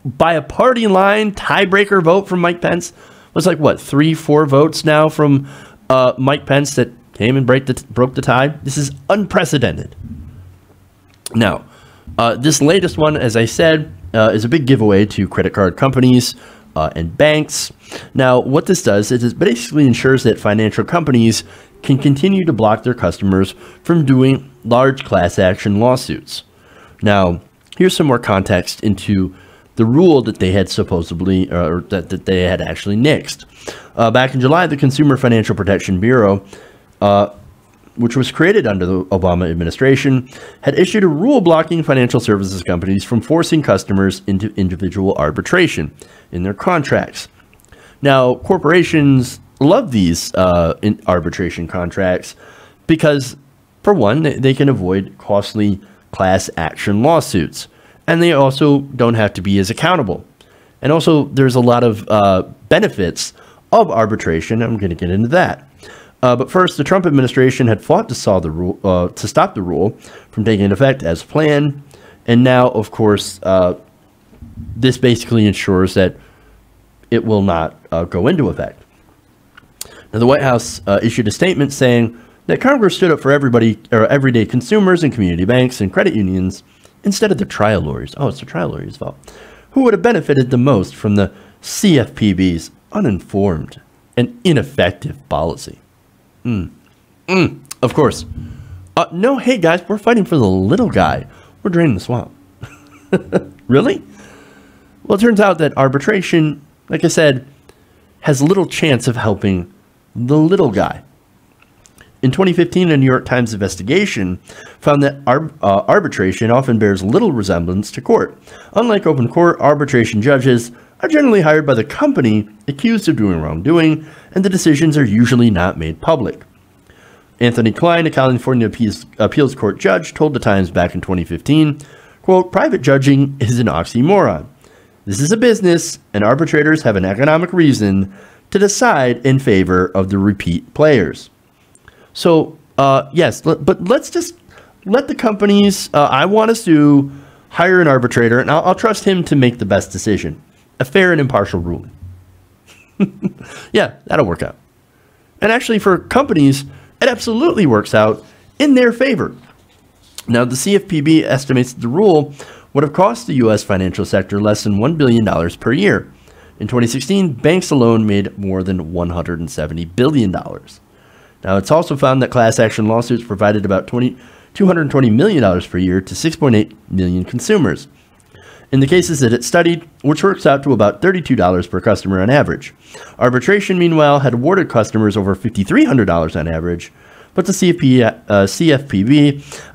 Speaker 1: By a party line tiebreaker vote from Mike Pence. Was like, what, 3-4 votes now from Mike Pence that came and broke the tie? This is unprecedented. Now, this latest one, as I said, is a big giveaway to credit card companies and banks. Now, what this does is it basically ensures that financial companies can continue to block their customers from doing large class action lawsuits. Now, here's some more context into the rule that they had supposedly, or that they had actually nixed. Back in July, the Consumer Financial Protection Bureau, which was created under the Obama administration, had issued a rule blocking financial services companies from forcing customers into individual arbitration in their contracts. Now, corporations love these arbitration contracts because, for one, they can avoid costly class action lawsuits, and they also don't have to be as accountable. And also, there's a lot of benefits of arbitration. I'm going to get into that. But first, the Trump administration had fought to stop the rule from taking into effect as planned. And now, of course, this basically ensures that it will not go into effect. Now, the White House issued a statement saying that Congress stood up for everybody, or everyday consumers and community banks and credit unions instead of the trial lawyers. Oh, it's the trial lawyers' fault. Who would have benefited the most from the CFPB's uninformed and ineffective policy? Of course. No, hey guys, we're fighting for the little guy. We're draining the swamp. Really? Well, it turns out that arbitration, like I said, has little chance of helping the little guy. In 2015, a New York Times investigation found that arbitration often bears little resemblance to court. Unlike open court, arbitration judges are generally hired by the company accused of doing wrongdoing, and the decisions are usually not made public. Anthony Klein, a California appeals court judge, told the Times back in 2015, quote, "Private judging is an oxymoron. This is a business, and arbitrators have an economic reason to decide in favor of the repeat players." So, yes, but let's just let the companies I want to sue hire an arbitrator, and I'll trust him to make the best decision. A fair and impartial ruling. Yeah, that'll work out. And actually, for companies, it absolutely works out in their favor. Now, the CFPB estimates the rule would have cost the U.S. financial sector less than $1 billion per year. In 2016, banks alone made more than $170 billion. Now, it's also found that class action lawsuits provided about $220 million per year to 6.8 million consumers. In the cases that it studied, which works out to about $32 per customer on average. Arbitration, meanwhile, had awarded customers over $5,300 on average, but the CFPB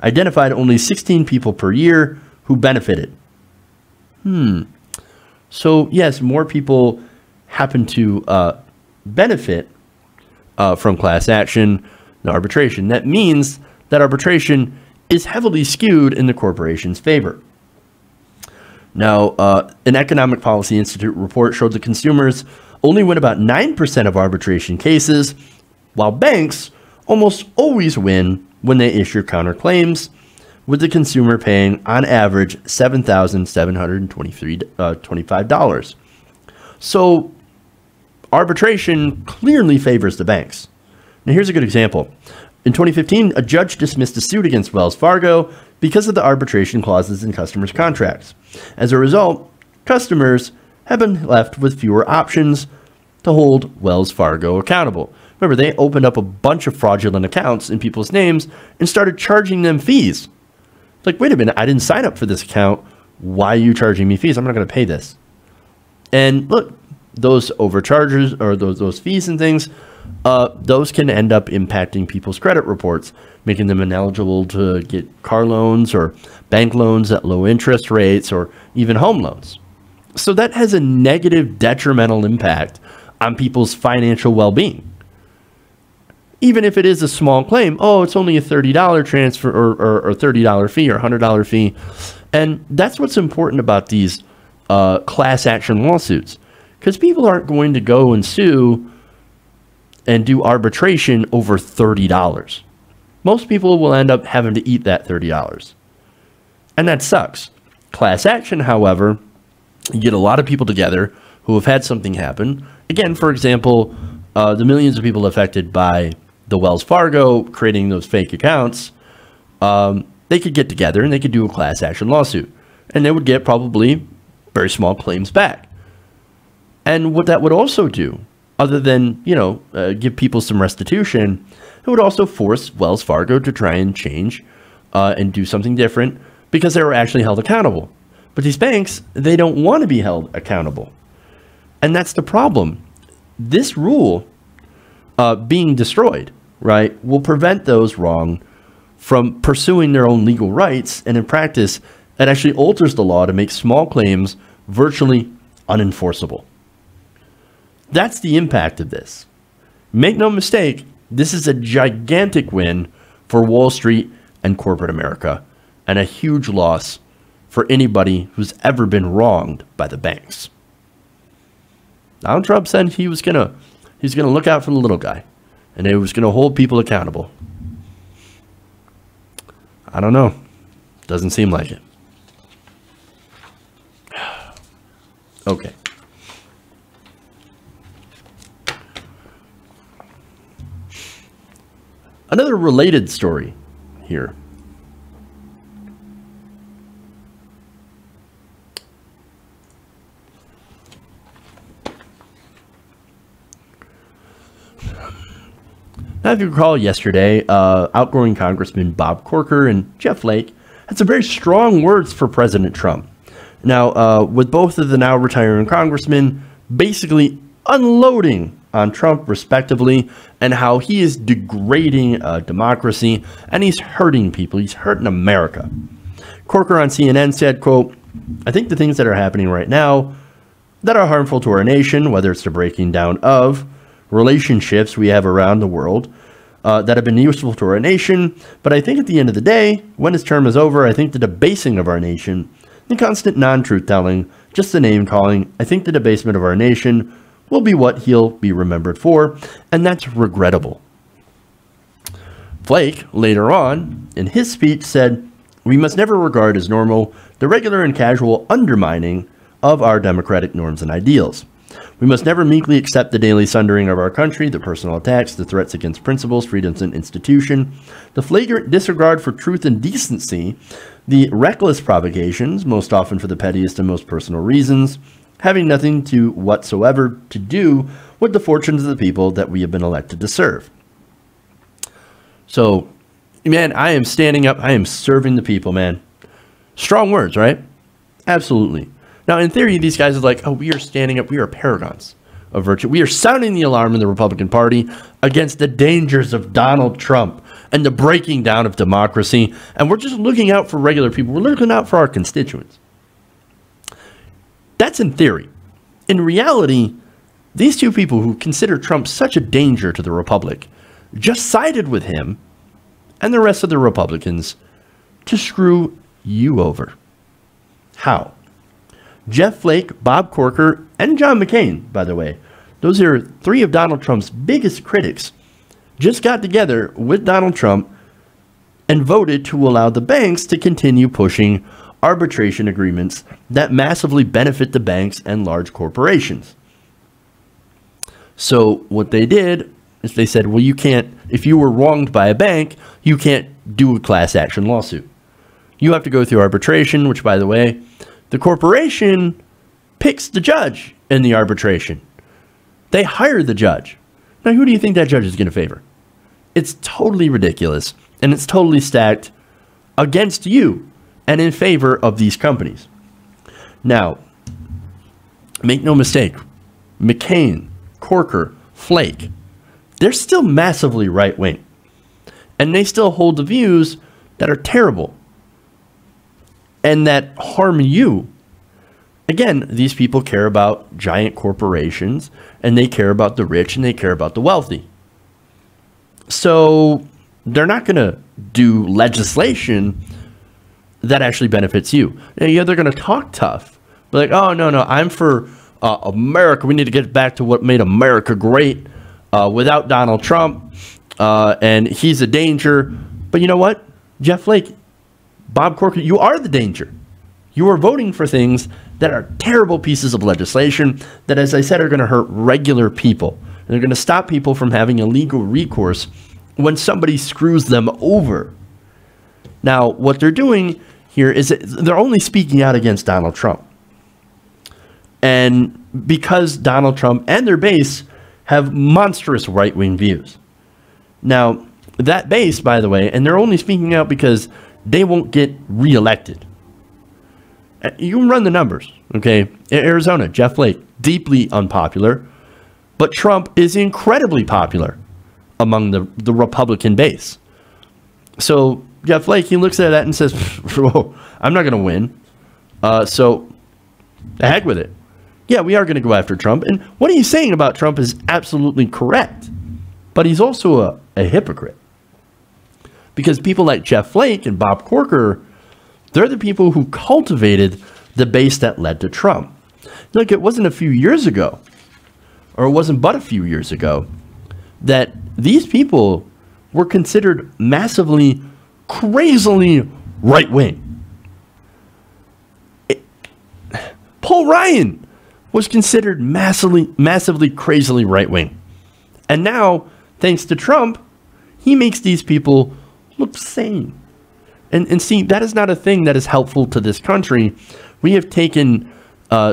Speaker 1: identified only 16 people per year who benefited. So, yes, more people happen to benefit from class action than arbitration. That means that arbitration is heavily skewed in the corporation's favor. Now, an Economic Policy Institute report showed that consumers only win about 9% of arbitration cases, while banks almost always win when they issue counterclaims, with the consumer paying, on average, $7,725. So, arbitration clearly favors the banks. Now, here's a good example. In 2015, a judge dismissed a suit against Wells Fargo because of the arbitration clauses in customers' contracts. As a result, customers have been left with fewer options to hold Wells Fargo accountable. Remember, they opened up a bunch of fraudulent accounts in people's names and started charging them fees. Like, wait a minute, I didn't sign up for this account. Why are you charging me fees? I'm not going to pay this. And look, those overcharges or those fees and things, those can end up impacting people's credit reports, making them ineligible to get car loans or bank loans at low interest rates or even home loans. So that has a negative, detrimental impact on people's financial well-being. Even if it is a small claim, oh, it's only a $30 transfer or $30 fee or $100 fee. And that's what's important about these class action lawsuits, because people aren't going to go and sue and do arbitration over $30. Most people will end up having to eat that $30. And that sucks. Class action, however, you get a lot of people together who have had something happen. Again, for example, the millions of people affected by the Wells Fargo creating those fake accounts, they could get together and they could do a class action lawsuit. And they would get probably very small claims back. And what that would also do, other than, give people some restitution, it would also force Wells Fargo to try and change and do something different because they were actually held accountable. But these banks, they don't want to be held accountable. And that's the problem. This rule being destroyed, right, will prevent those wrong from pursuing their own legal rights. And in practice, it actually alters the law to make small claims virtually unenforceable. That's the impact of this. Make no mistake, this is a gigantic win for Wall Street and corporate America, and a huge loss for anybody who's ever been wronged by the banks. Donald Trump said he's gonna look out for the little guy, and he was gonna hold people accountable. I don't know. Doesn't seem like it. Okay. Another related story here. Now, if you recall yesterday, outgoing Congressman Bob Corker and Jeff Flake had some very strong words for President Trump. Now, with both of the now retiring congressmen basically unloading on Trump respectively and how he is degrading democracy and he's hurting people. He's hurting America. Corker on CNN said, quote, "I think the things that are happening right now that are harmful to our nation, whether it's the breaking down of relationships we have around the world that have been useful to our nation. But I think at the end of the day, when his term is over, I think the debasing of our nation, the constant non-truth telling, just the name calling, I think the debasement of our nation will be what he'll be remembered for, and that's regrettable." Flake, later on, in his speech said, "We must never regard as normal the regular and casual undermining of our democratic norms and ideals. We must never meekly accept the daily sundering of our country, the personal attacks, the threats against principles, freedoms, and institution, the flagrant disregard for truth and decency, the reckless provocations, most often for the pettiest and most personal reasons, having nothing to whatsoever to do with the fortunes of the people that we have been elected to serve. So, man, I am standing up. I am serving the people, man. Strong words, right? Absolutely. Now, in theory, these guys are like, oh, we are standing up. We are paragons of virtue. We are sounding the alarm in the Republican Party against the dangers of Donald Trump and the breaking down of democracy. And we're just looking out for regular people. We're looking out for our constituents. That's in theory. In reality, these two people who consider Trump such a danger to the Republic just sided with him and the rest of the Republicans to screw you over. How? Jeff Flake, Bob Corker, and John McCain, by the way, those are three of Donald Trump's biggest critics, just got together with Donald Trump and voted to allow the banks to continue pushing arbitration agreements that massively benefit the banks and large corporations. So what they did is they said, well, you can't, if you were wronged by a bank, you can't do a class action lawsuit. You have to go through arbitration, which, by the way, the corporation picks the judge in the arbitration. They hire the judge. Now, who do you think that judge is going to favor? It's totally ridiculous, and it's totally stacked against you and in favor of these companies. Now, make no mistake, McCain, Corker, Flake, they're still massively right-wing, and they still hold the views that are terrible and that harm you. Again, these people care about giant corporations, and they care about the rich, and they care about the wealthy. So they're not going to do legislation that actually benefits you. Now, yeah, they're going to talk tough. But like, oh, no, I'm for America. We need to get back to what made America great without Donald Trump, and he's a danger. But you know what? Jeff Flake, Bob Corker, you are the danger. You are voting for things that are terrible pieces of legislation that, as I said, are going to hurt regular people. And they're going to stop people from having a legal recourse when somebody screws them over. Now, what they're doing here is that they're only speaking out against Donald Trump. And because Donald Trump and their base have monstrous right-wing views. Now, that base, by the way, and they're only speaking out because they won't get reelected. You can run the numbers, okay? In Arizona, Jeff Flake, deeply unpopular, but Trump is incredibly popular among the Republican base. So Jeff Flake, he looks at that and says, whoa, I'm not going to win. So the heck with it. Yeah, we are going to go after Trump. And what he's saying about Trump is absolutely correct. But he's also a hypocrite. Because people like Jeff Flake and Bob Corker, they're the people who cultivated the base that led to Trump. Look, it wasn't a few years ago, or it wasn't but a few years ago, that these people were considered massively, crazily right-wing. Paul Ryan was considered massively, crazily right-wing. And now, thanks to Trump, he makes these people look sane. And see, that is not a thing that is helpful to this country. We have taken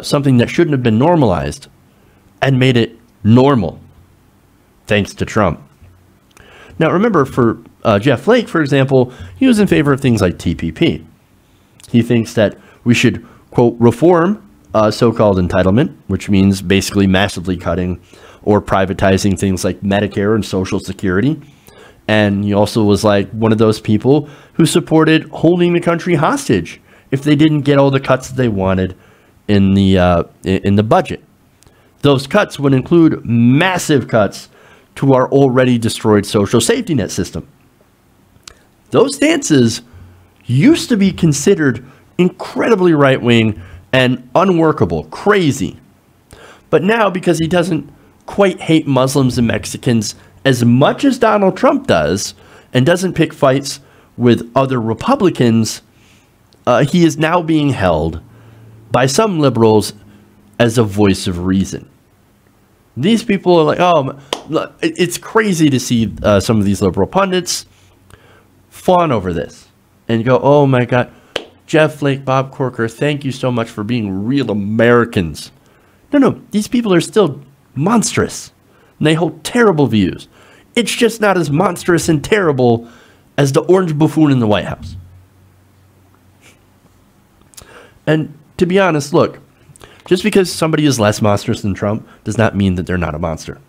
Speaker 1: something that shouldn't have been normalized and made it normal, thanks to Trump. Now, remember, for Jeff Flake, for example, he was in favor of things like TPP. He thinks that we should, quote, reform so-called entitlement, which means basically massively cutting or privatizing things like Medicare and Social Security. And he also was like one of those people who supported holding the country hostage if they didn't get all the cuts that they wanted in the budget. Those cuts would include massive cuts to our already destroyed social safety net system. Those stances used to be considered incredibly right-wing and unworkable, crazy. But now, because he doesn't quite hate Muslims and Mexicans as much as Donald Trump does, and doesn't pick fights with other Republicans, he is now being held by some liberals as a voice of reason. These people are like, oh, it's crazy to see some of these liberal pundits fawn over this and go, oh my God, Jeff Flake, Bob Corker, thank you so much for being real Americans. No, these people are still monstrous. And they hold terrible views. It's just not as monstrous and terrible as the orange buffoon in the White House. And to be honest, look, just because somebody is less monstrous than Trump does not mean that they're not a monster.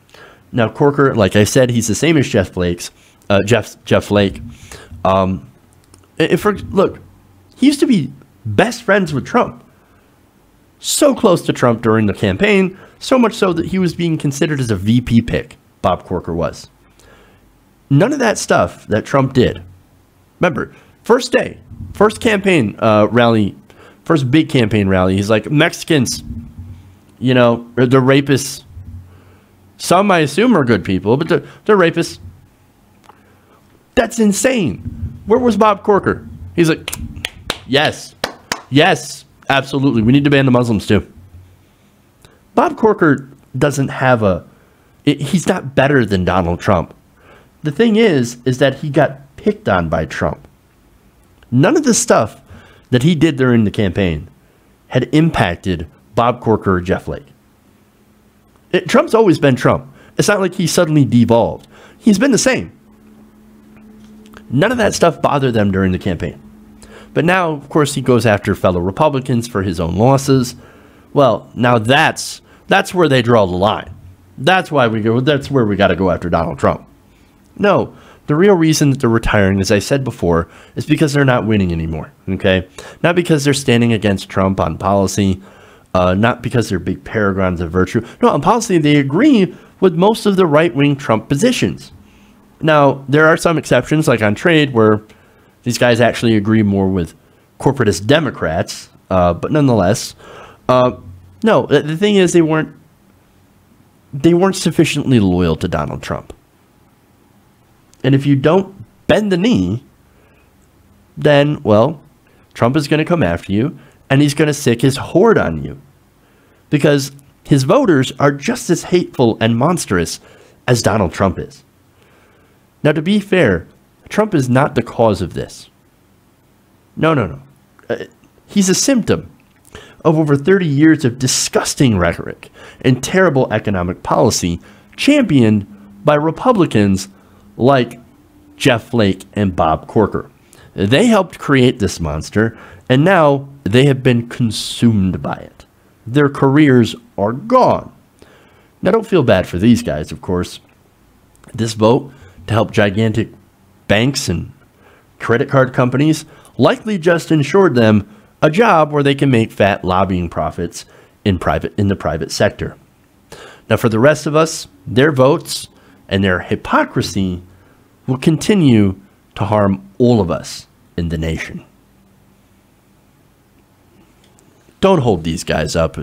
Speaker 1: Now, Corker, like I said, he's the same as Jeff Flake. Look, he used to be best friends with Trump. So close to Trump during the campaign, so much so that he was being considered as a VP pick, Bob Corker was. None of that stuff that Trump did. Remember, first day, first campaign rally, first big campaign rally, he's like, Mexicans, you know, they're rapists. Some, I assume, are good people, but they're rapists. That's insane. Where was Bob Corker? He's like, yes, absolutely. We need to ban the Muslims too. Bob Corker doesn't have he's not better than Donald Trump. The thing is that he got picked on by Trump. None of the stuff that he did during the campaign had impacted Bob Corker or Jeff Flake. Trump's always been Trump. It's not like he suddenly devolved. He's been the same. None of that stuff bothered them during the campaign. But now, of course, he goes after fellow Republicans for his own losses. Well, now that's where they draw the line. That's where we got to go after Donald Trump. No, the real reason that they're retiring, as I said before, is because they're not winning anymore, okay? Not because they're standing against Trump on policy, not because they're big paragons of virtue. No, on policy, they agree with most of the right-wing Trump positions. Now, there are some exceptions, like on trade, where these guys actually agree more with corporatist Democrats, but nonetheless, no, the thing is they weren't sufficiently loyal to Donald Trump. And if you don't bend the knee, then, well, Trump is going to come after you, and he's going to sick his horde on you. Because his voters are just as hateful and monstrous as Donald Trump is. Now, to be fair, Trump is not the cause of this. No. He's a symptom of over 30 years of disgusting rhetoric and terrible economic policy championed by Republicans like Jeff Flake and Bob Corker. They helped create this monster, and now they have been consumed by it. Their careers are gone. Now, don't feel bad for these guys, of course. This vote to help gigantic banks and credit card companies likely just ensured them a job where they can make fat lobbying profits in the private sector. Now, for the rest of us, their votes and their hypocrisy will continue to harm all of us in the nation. Don't hold these guys up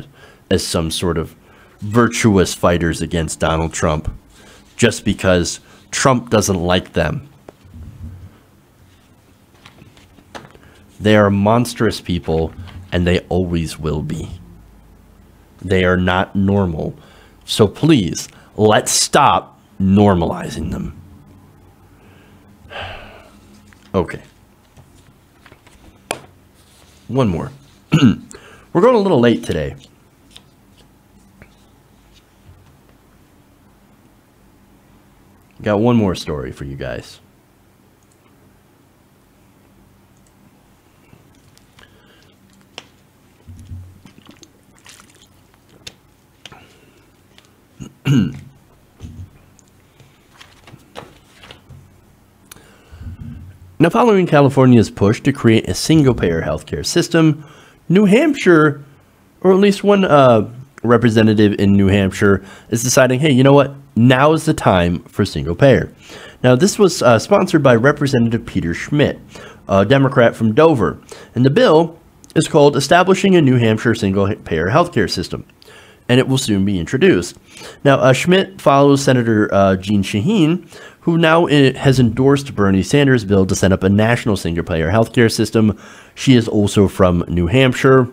Speaker 1: as some sort of virtuous fighters against Donald Trump just because Trump doesn't like them. They are monstrous people, and they always will be. They are not normal. So please, let's stop normalizing them. Okay. One more. We're going a little late today. Got one more story for you guys. Now, following California's push to create a single-payer healthcare system, New Hampshire, or at least one representative in New Hampshire, is deciding, hey, you know what? Now is the time for single-payer. Now, this was sponsored by Representative Peter Schmidt, a Democrat from Dover, and the bill is called Establishing a New Hampshire Single-Payer Healthcare System, and it will soon be introduced. Now, Schmidt follows Senator Jeanne Shaheen, who now has endorsed Bernie Sanders' bill to set up a national single-payer healthcare system. She is also from New Hampshire.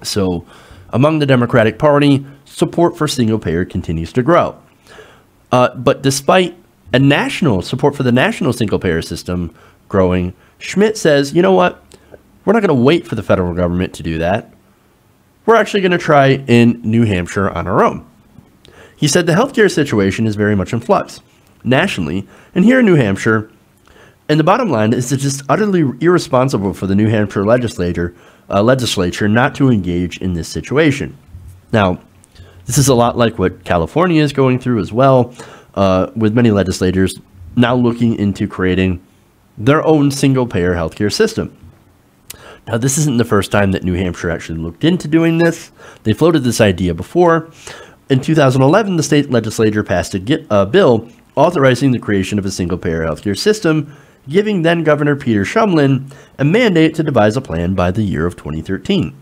Speaker 1: So Among the Democratic Party, support for single-payer continues to grow. But despite a national support for the national single-payer system growing, Schmidt says, you know what? We're not going to wait for the federal government to do that. We're actually going to try in New Hampshire on our own. He said the healthcare situation is very much in flux nationally and here in New Hampshire. And the bottom line is it's just utterly irresponsible for the New Hampshire legislature not to engage in this situation. Now, this is a lot like what California is going through as well, with many legislators now looking into creating their own single-payer healthcare system. Now, this isn't the first time that New Hampshire actually looked into doing this. They floated this idea before. In 2011, the state legislature passed a bill authorizing the creation of a single-payer healthcare system, giving then-Governor Peter Shumlin a mandate to devise a plan by the year of 2013.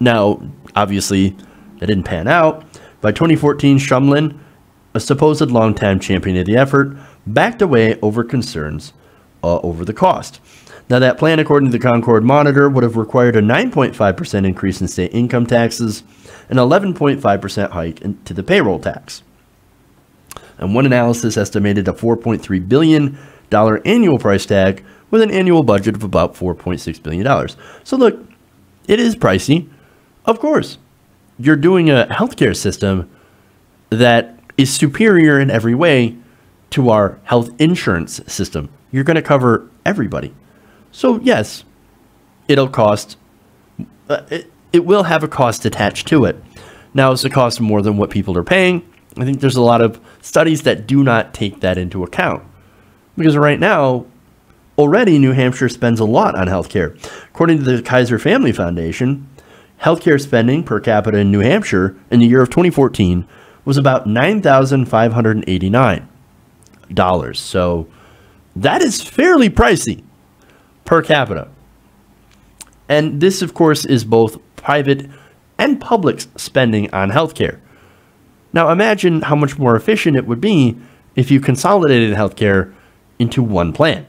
Speaker 1: Now, obviously, that didn't pan out. By 2014, Shumlin, a supposed longtime champion of the effort, backed away over concerns over the cost. Now, that plan, according to the Concord Monitor, would have required a 9.5% increase in state income taxes, an 11.5% hike to the payroll tax. And one analysis estimated a $4.3 billion annual price tag with an annual budget of about $4.6 billion. So look, it is pricey. Of course, you're doing a healthcare system that is superior in every way to our health insurance system. You're going to cover everybody. So yes, it'll cost, it will have a cost attached to it. Now, is the cost more than what people are paying? I think there's a lot of studies that do not take that into account. Because right now, already New Hampshire spends a lot on healthcare. According to the Kaiser Family Foundation, healthcare spending per capita in New Hampshire in the year of 2014 was about $9,589. So that is fairly pricey per capita. And this, of course, is both private and public spending on healthcare. Now, imagine how much more efficient it would be if you consolidated healthcare into one plan.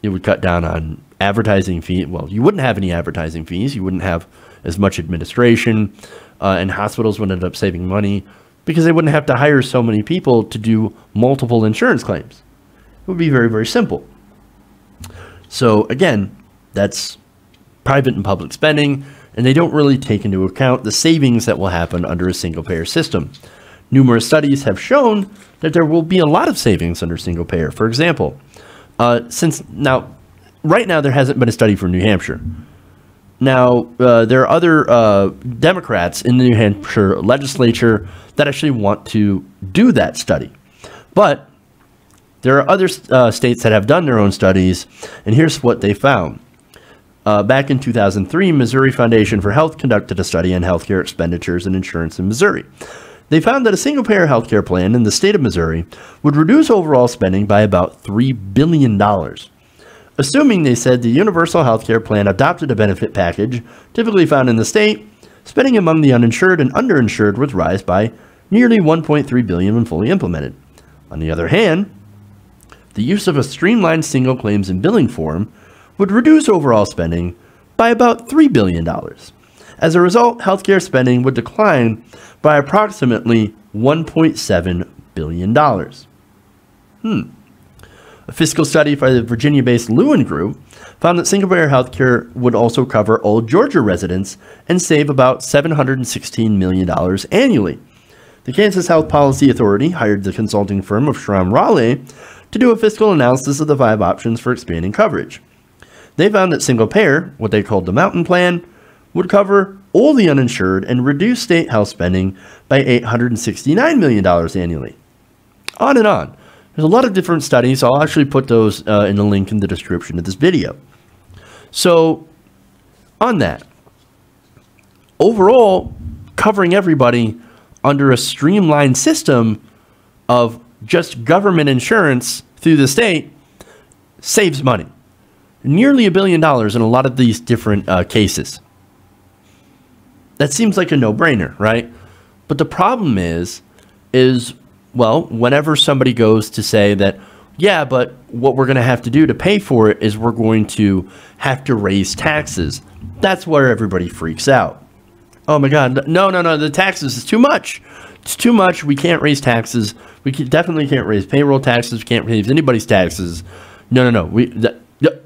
Speaker 1: It would cut down on advertising fees. Well, you wouldn't have any advertising fees. You wouldn't have as much administration, and hospitals would end up saving money because they wouldn't have to hire so many people to do multiple insurance claims. It would be very, very simple. So again, that's private and public spending, and they don't really take into account the savings that will happen under a single-payer system. Numerous studies have shown that there will be a lot of savings under single-payer. For example, right now there hasn't been a study for New Hampshire. Now, there are other Democrats in the New Hampshire legislature that actually want to do that study. But there are other states that have done their own studies, and here's what they found. Back in 2003, Missouri Foundation for Health conducted a study on healthcare expenditures and insurance in Missouri. They found that a single-payer healthcare plan in the state of Missouri would reduce overall spending by about $3 billion. Assuming, they said, the universal healthcare plan adopted a benefit package typically found in the state, spending among the uninsured and underinsured would rise by nearly $1.3 billion when fully implemented. On the other hand, the use of a streamlined single claims and billing form would reduce overall spending by about $3 billion. As a result, healthcare spending would decline by approximately $1.7 billion. A fiscal study by the Virginia-based Lewin Group found that single-payer healthcare would also cover all Georgia residents and save about $716 million annually. The Kansas Health Policy Authority hired the consulting firm of Schramm Raleigh to do a fiscal analysis of the 5 options for expanding coverage. They found that single-payer, what they called the Mountain Plan, would cover all the uninsured and reduce state health spending by $869 million annually. On and on. There's a lot of different studies. I'll actually put those in the link in the description of this video. So, on that, overall, covering everybody under a streamlined system of just government insurance through the state saves money. Nearly $1 billion in a lot of these different cases. That seems like a no-brainer, right? But the problem is, well, whenever somebody goes to say that, yeah, but what we're going to have to do to pay for it is we're going to have to raise taxes, that's where everybody freaks out. Oh my God. No, no, no. The taxes is too much. It's too much. We can't raise taxes. Definitely can't raise payroll taxes. We can't raise anybody's taxes. No, no, no. We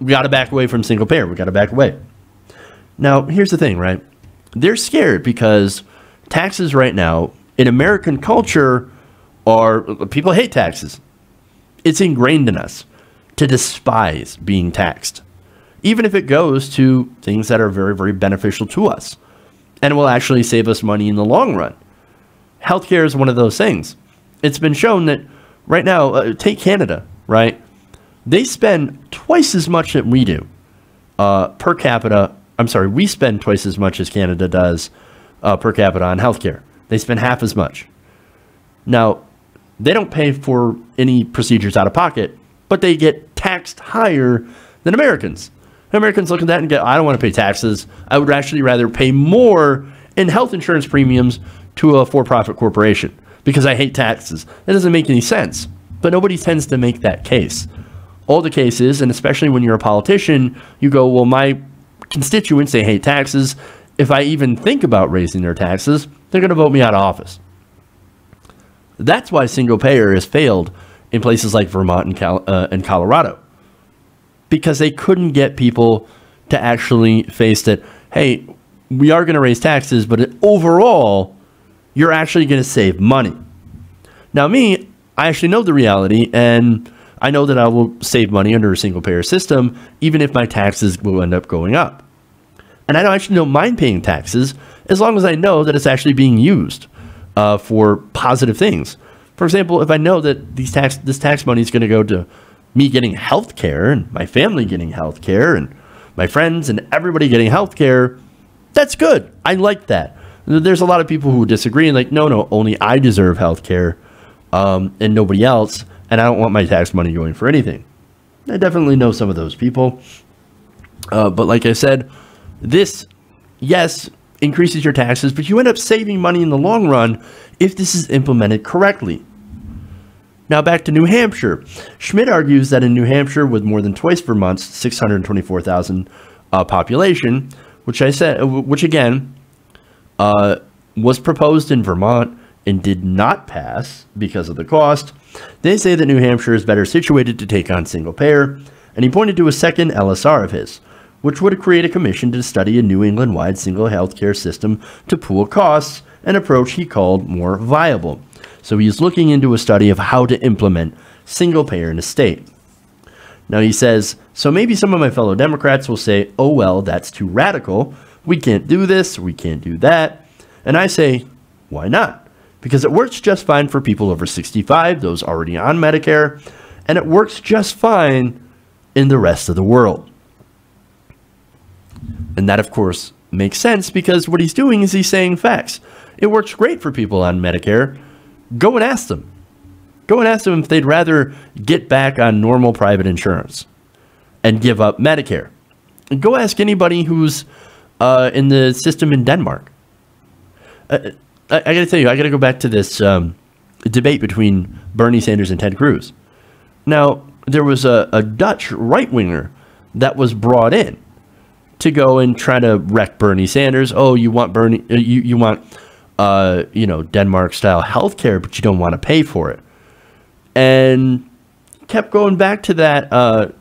Speaker 1: got to back away from single payer. We got to back away. Now, here's the thing, right? They're scared because taxes right now in American culture are, people hate taxes. It's ingrained in us to despise being taxed, even if it goes to things that are very, very beneficial to us and will actually save us money in the long run. Healthcare is one of those things. It's been shown that right now, take Canada, right? They spend twice as much that we do per capita. I'm sorry, we spend twice as much as Canada does per capita on healthcare. They spend half as much. Now, they don't pay for any procedures out of pocket, but they get taxed higher than Americans. Americans look at that and go, I don't want to pay taxes. I would actually rather pay more in health insurance premiums to a for-profit corporation because I hate taxes. That doesn't make any sense. But nobody tends to make that case. All the cases, and especially when you're a politician, you go, well, my constituents, they hate taxes. If I even think about raising their taxes, they're going to vote me out of office. That's why single payer has failed in places like Vermont and Colorado, because they couldn't get people to actually face that, hey, we are going to raise taxes, but overall, you're actually going to save money. Now, me, I actually know the reality, and I know that I will save money under a single payer system, even if my taxes will end up going up. And I actually don't mind paying taxes as long as I know that it's actually being used for positive things. For example, if I know that this tax money is going to go to me getting health care and my family getting health care and my friends and everybody getting health care, that's good. I like that. There's a lot of people who disagree and like, no, only I deserve health care and nobody else, and I don't want my tax money going for anything. I definitely know some of those people. But like I said, this, yes, increases your taxes, but you end up saving money in the long run if this is implemented correctly. Now back to New Hampshire. Schmidt argues that in New Hampshire, with more than twice Vermont's 624,000 population, which again was proposed in Vermont and did not pass because of the cost, they say that New Hampshire is better situated to take on single payer, and he pointed to a second LSR of his, which would create a commission to study a New England-wide single healthcare system to pool costs, an approach he called more viable. So he's looking into a study of how to implement single payer in a state. Now he says, so maybe some of my fellow Democrats will say, oh, well, that's too radical. We can't do this. We can't do that. And I say, why not? Because it works just fine for people over 65, those already on Medicare, and it works just fine in the rest of the world. And that, of course, makes sense because what he's doing is he's saying facts. It works great for people on Medicare. Go and ask them. Go and ask them if they'd rather get back on normal private insurance and give up Medicare. And go ask anybody who's in the system in Denmark. I got to tell you, I got to go back to this debate between Bernie Sanders and Ted Cruz. Now, there was a Dutch right-winger that was brought in to go and try to wreck Bernie Sanders. Oh, you want you want Denmark-style healthcare, but you don't want to pay for it. And kept going back to that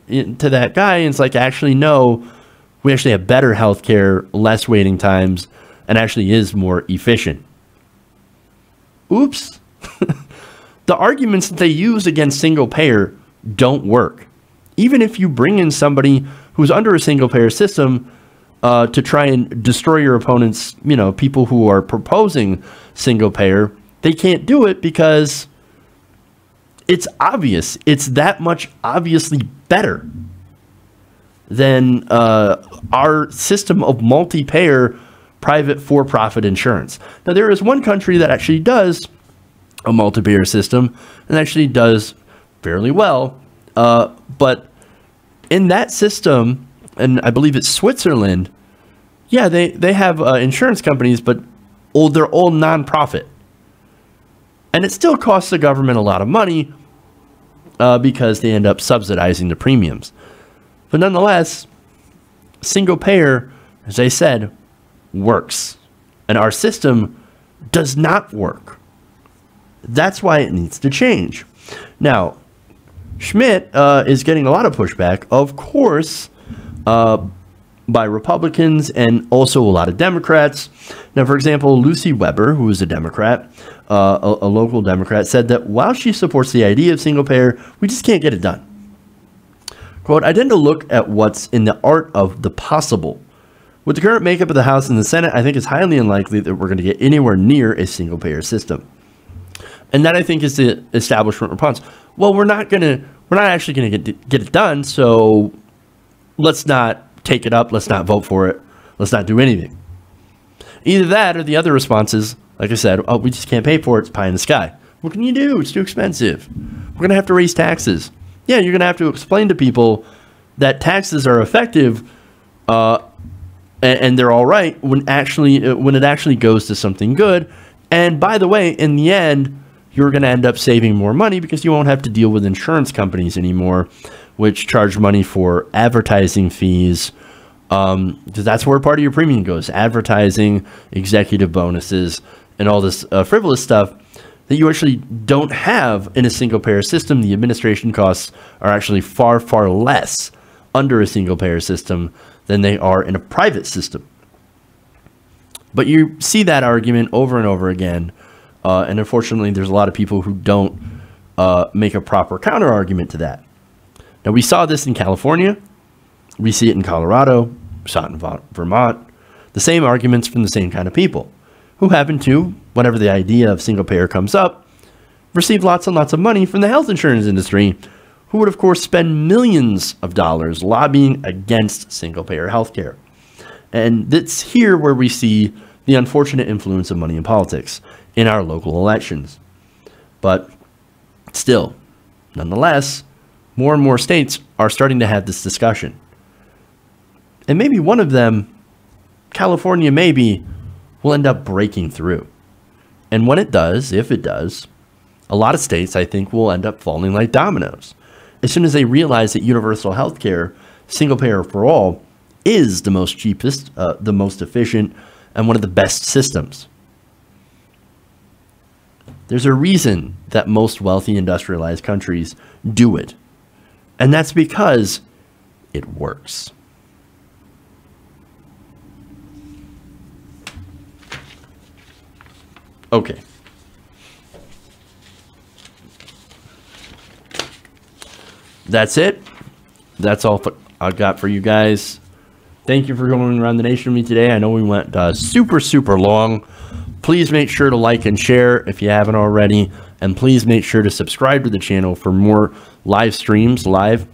Speaker 1: guy, and it's like, actually, no, we actually have better healthcare, less waiting times, and actually is more efficient. Oops. The arguments that they use against single payer don't work. Even if you bring in somebody who's under a single payer system to try and destroy your opponents, people who are proposing single payer, they can't do it because it's obvious. It's that much obviously better than our system of multi-payer private for-profit insurance. Now, there is one country that actually does a multi-payer system and actually does fairly well, but in that system, and I believe it's Switzerland, yeah, they have insurance companies, but they're all nonprofit. And it still costs the government a lot of money because they end up subsidizing the premiums. But nonetheless, single payer, as I said, works. And our system does not work. That's why it needs to change. Now, Schmidt is getting a lot of pushback, of course, by Republicans and also a lot of Democrats. Now, for example, Lucy Weber, who is a Democrat, a local Democrat, said that while she supports the idea of single payer, we just can't get it done. Quote, I tend to look at what's in the art of the possible. With the current makeup of the House and the Senate, I think it's highly unlikely that we're going to get anywhere near a single payer system. And that, I think, is the establishment response. Well, we're not actually going to get it done, so let's not take it up, let's not vote for it, let's not do anything. Either that or the other response is, like I said, oh, we just can't pay for it, it's pie in the sky. What can you do? It's too expensive. We're going to have to raise taxes. Yeah, you're going to have to explain to people that taxes are effective and they're all right when it actually goes to something good. And by the way, in the end, you're going to end up saving more money because you won't have to deal with insurance companies anymore, which charge money for advertising fees. Because that's where part of your premium goes. Advertising, executive bonuses, and all this frivolous stuff that you actually don't have in a single payer system. The administration costs are actually far, far less under a single payer system than they are in a private system. But you see that argument over and over again. And unfortunately, there's a lot of people who don't make a proper counter argument to that. Now, we saw this in California. We see it in Colorado. We saw it in Vermont. The same arguments from the same kind of people who happen to, whenever the idea of single payer comes up, receive lots and lots of money from the health insurance industry, who would, of course, spend millions of dollars lobbying against single payer healthcare. And it's here where we see the unfortunate influence of money in politics in our local elections. But still, nonetheless, more and more states are starting to have this discussion. And maybe one of them, California maybe, will end up breaking through. And when it does, if it does, a lot of states, I think, will end up falling like dominoes. As soon as they realize that universal health care, single payer for all, is the most cheapest, the most efficient, and one of the best systems. There's a reason that most wealthy industrialized countries do it. And that's because it works. Okay. That's it. That's all I got for you guys. Thank you for going around the nation with me today. I know we went super, super long. Please make sure to like and share if you haven't already. And please make sure to subscribe to the channel for more live streams, live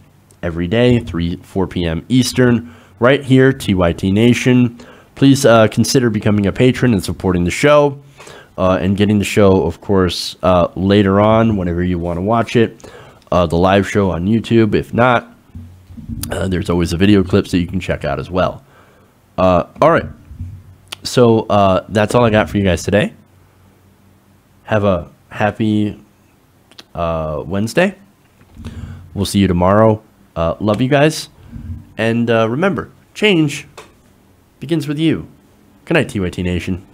Speaker 1: every day, 4 p.m. Eastern, right here, TYT Nation. Please consider becoming a patron and supporting the show. And getting the show, of course, later on, whenever you want to watch it. The live show on YouTube. If not, there's always the video clips that you can check out as well. All right. So that's all I got for you guys today. Have a happy Wednesday. We'll see you tomorrow. Love you guys. And remember, change begins with you. Good night, TYT Nation.